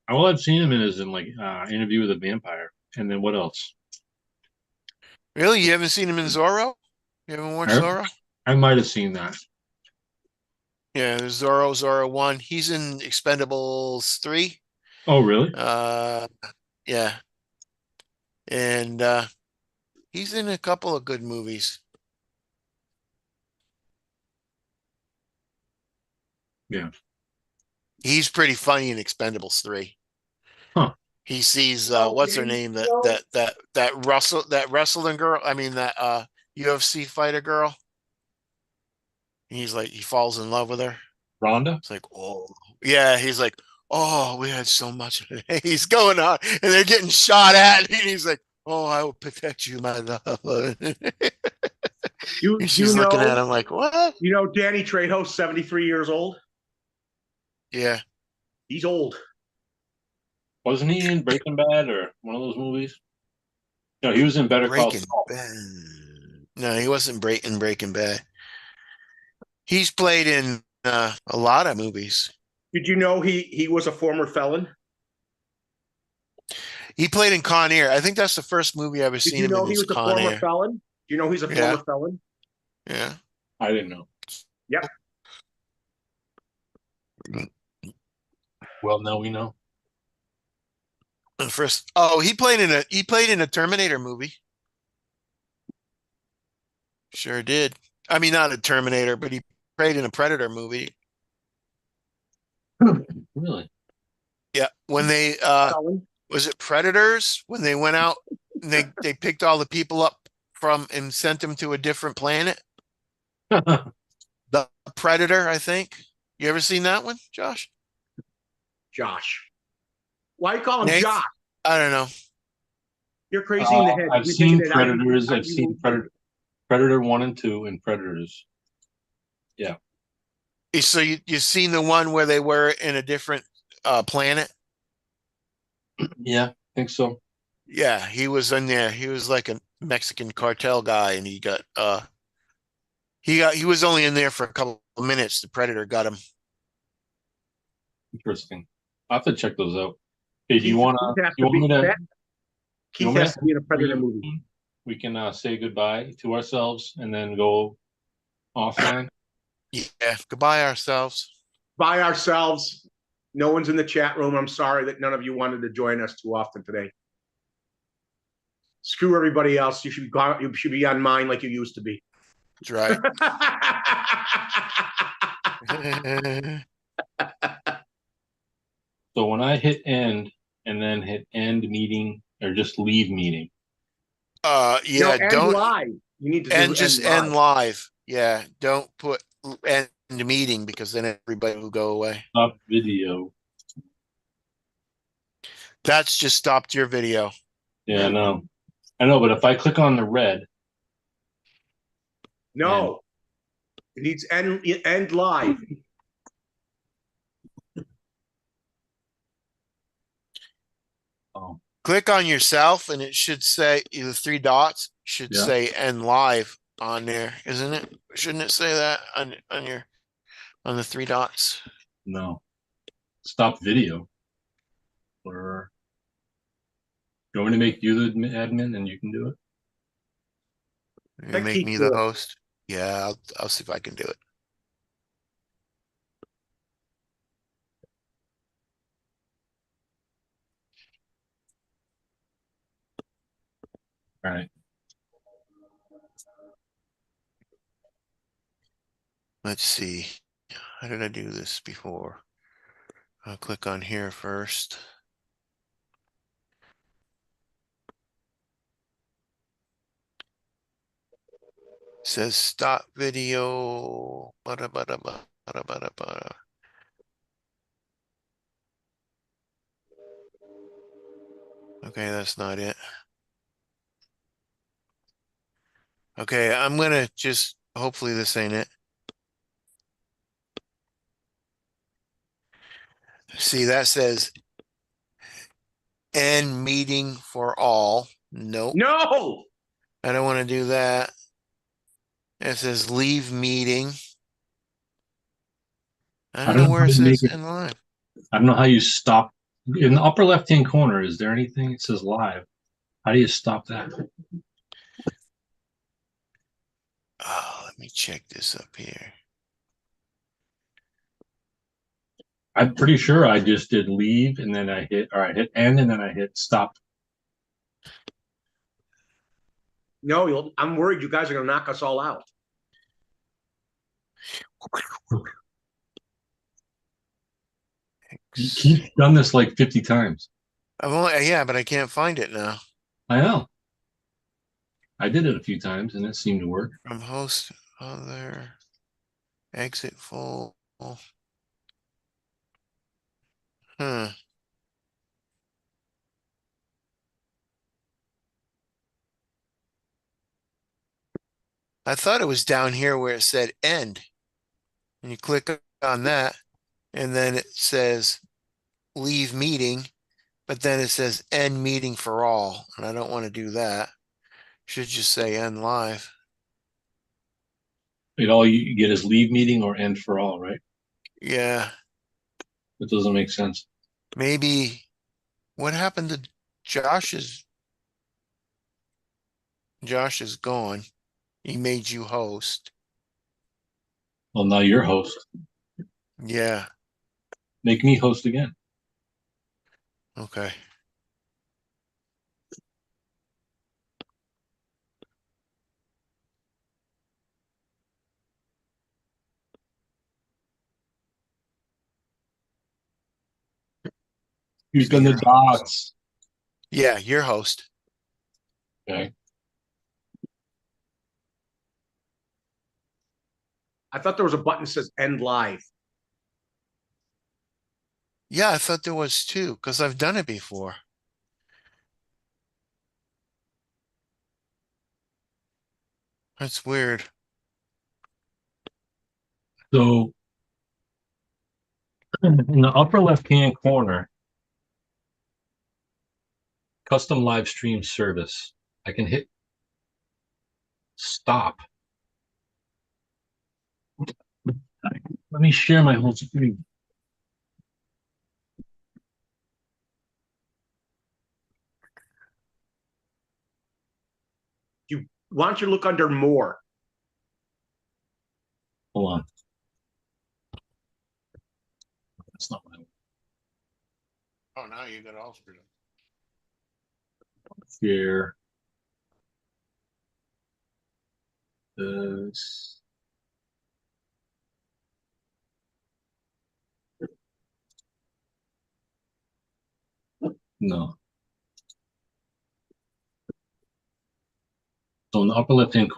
All I've seen him in is in like Interview with a Vampire, and then what else? Really? You haven't seen him in Zorro? You haven't watched I, Zorro? I might have seen that. Yeah, there's Zorro, Zorro 1. He's in Expendables 3. Oh, really? Uh, yeah. And he's in a couple of good movies. Yeah. He's pretty funny in Expendables 3. Huh. He sees what's her name? That wrestling girl. I mean that UFC fighter girl. He's like he falls in love with her. Rhonda? It's like, oh yeah, he's like, oh, we had so much. He's going on and they're getting shot at, and he's like, oh, I will protect you, my love. You And you she's looking at know him like, what? you know Danny Trejo, 73 years old. Yeah. He's old. Wasn't he in Breaking Bad or one of those movies? No, he was in Better Call Breaking Saul. Bad. No, he wasn't Breaking Bad. He's played in a lot of movies. Did you know he was a former felon? He played in Con Air. I think that's the first movie I've ever Did seen you him know in he is was a Con former Air. felon? Do you know he's a Yeah. former felon? Yeah. I didn't know. Yep. Well, now we know. The first he played in a Terminator movie. Sure did. I mean, not a Terminator, but he played in a Predator movie. Really? Yeah. When they Felon. was it Predators when they went out and they picked all the people up from and sent them to a different planet? The Predator, I think. You ever seen that one, Josh? Josh. Why you call him Nate? Josh? I don't know. You're crazy in the head. I've You're seen thinking that Predators. I I've seen Predator 1 and 2 and Predators. Yeah. So you seen the one where they were in a different planet? Yeah, I think so. Yeah, he was in there. He was like a Mexican cartel guy, and he was only in there for a couple of minutes. The Predator got him. Interesting. I'll have to check those out. Hey, do you Keith, want Keith has you to want me be to, that. you Keith want me has to to be in a Predator movie. we can say goodbye to ourselves and then go offline? Yeah, goodbye ourselves. By ourselves. No one's in the chat room. I'm sorry that none of you wanted to join us too often today. Screw everybody else. You should be on mine like you used to be. That's right. So when I hit end and then hit end meeting or just leave meeting. Yeah, end don't live. You need to do and just end end live. Yeah, don't put end the meeting because then everybody will go away. Stop video. That's just stopped your video. Yeah, I know, but if I click on the red. No. It needs end live. Oh, Click on yourself and it should say the three dots should Yeah. say end live on there, isn't it? Shouldn't it say that on the three dots? no. Stop video. Or you want me to make you the admin and you can do it? You Let make Keith me do the it. host. Yeah, I'll see if I can do it. All right. Let's see. How did I do this before? I'll click on here first. Says stop video. Bada, bada, bada, bada, bada. Okay, that's not it. Okay, I'm gonna just, hopefully this ain't it. See, that says end meeting for all. Nope, No, I don't want to do that. It says leave meeting. I I don't don't know know where how it to make says it. end live. I don't know how you stop in the upper left-hand corner. Is there anything? It says live. How do you stop that? Oh, let me check this up here. I'm pretty sure I just did leave and then I hit, or I hit end and then I hit stop. no, I'm worried you guys are going to knock us all out. Keith done this like 50 times. I've only, yeah, but I can't find it now. I know. I did it a few times and it seemed to work. From host, other, exit full. Huh. I thought it was down here where it said end. And you click on that, and then it says leave meeting, but then it says end meeting for all. And I don't want to do that. Should just say end live. It all you get is leave meeting or end for all, right? Yeah. It doesn't make sense. Maybe what happened to Josh's? Josh is gone. He made you host. Well, now you're host. Yeah. Make me host again. Okay. Who's Maybe done the you're host. dots? Yeah, you're host. Okay. I thought there was a button that says end live. Yeah, I thought there was too, because I've done it before. That's weird. So in the upper left-hand corner, custom live stream service. I can hit stop. Let me share my whole screen. Why don't you look under more? Hold on. That's not what I want. Oh, now you got all screwed up. Share. This. No. So in the upper left-hand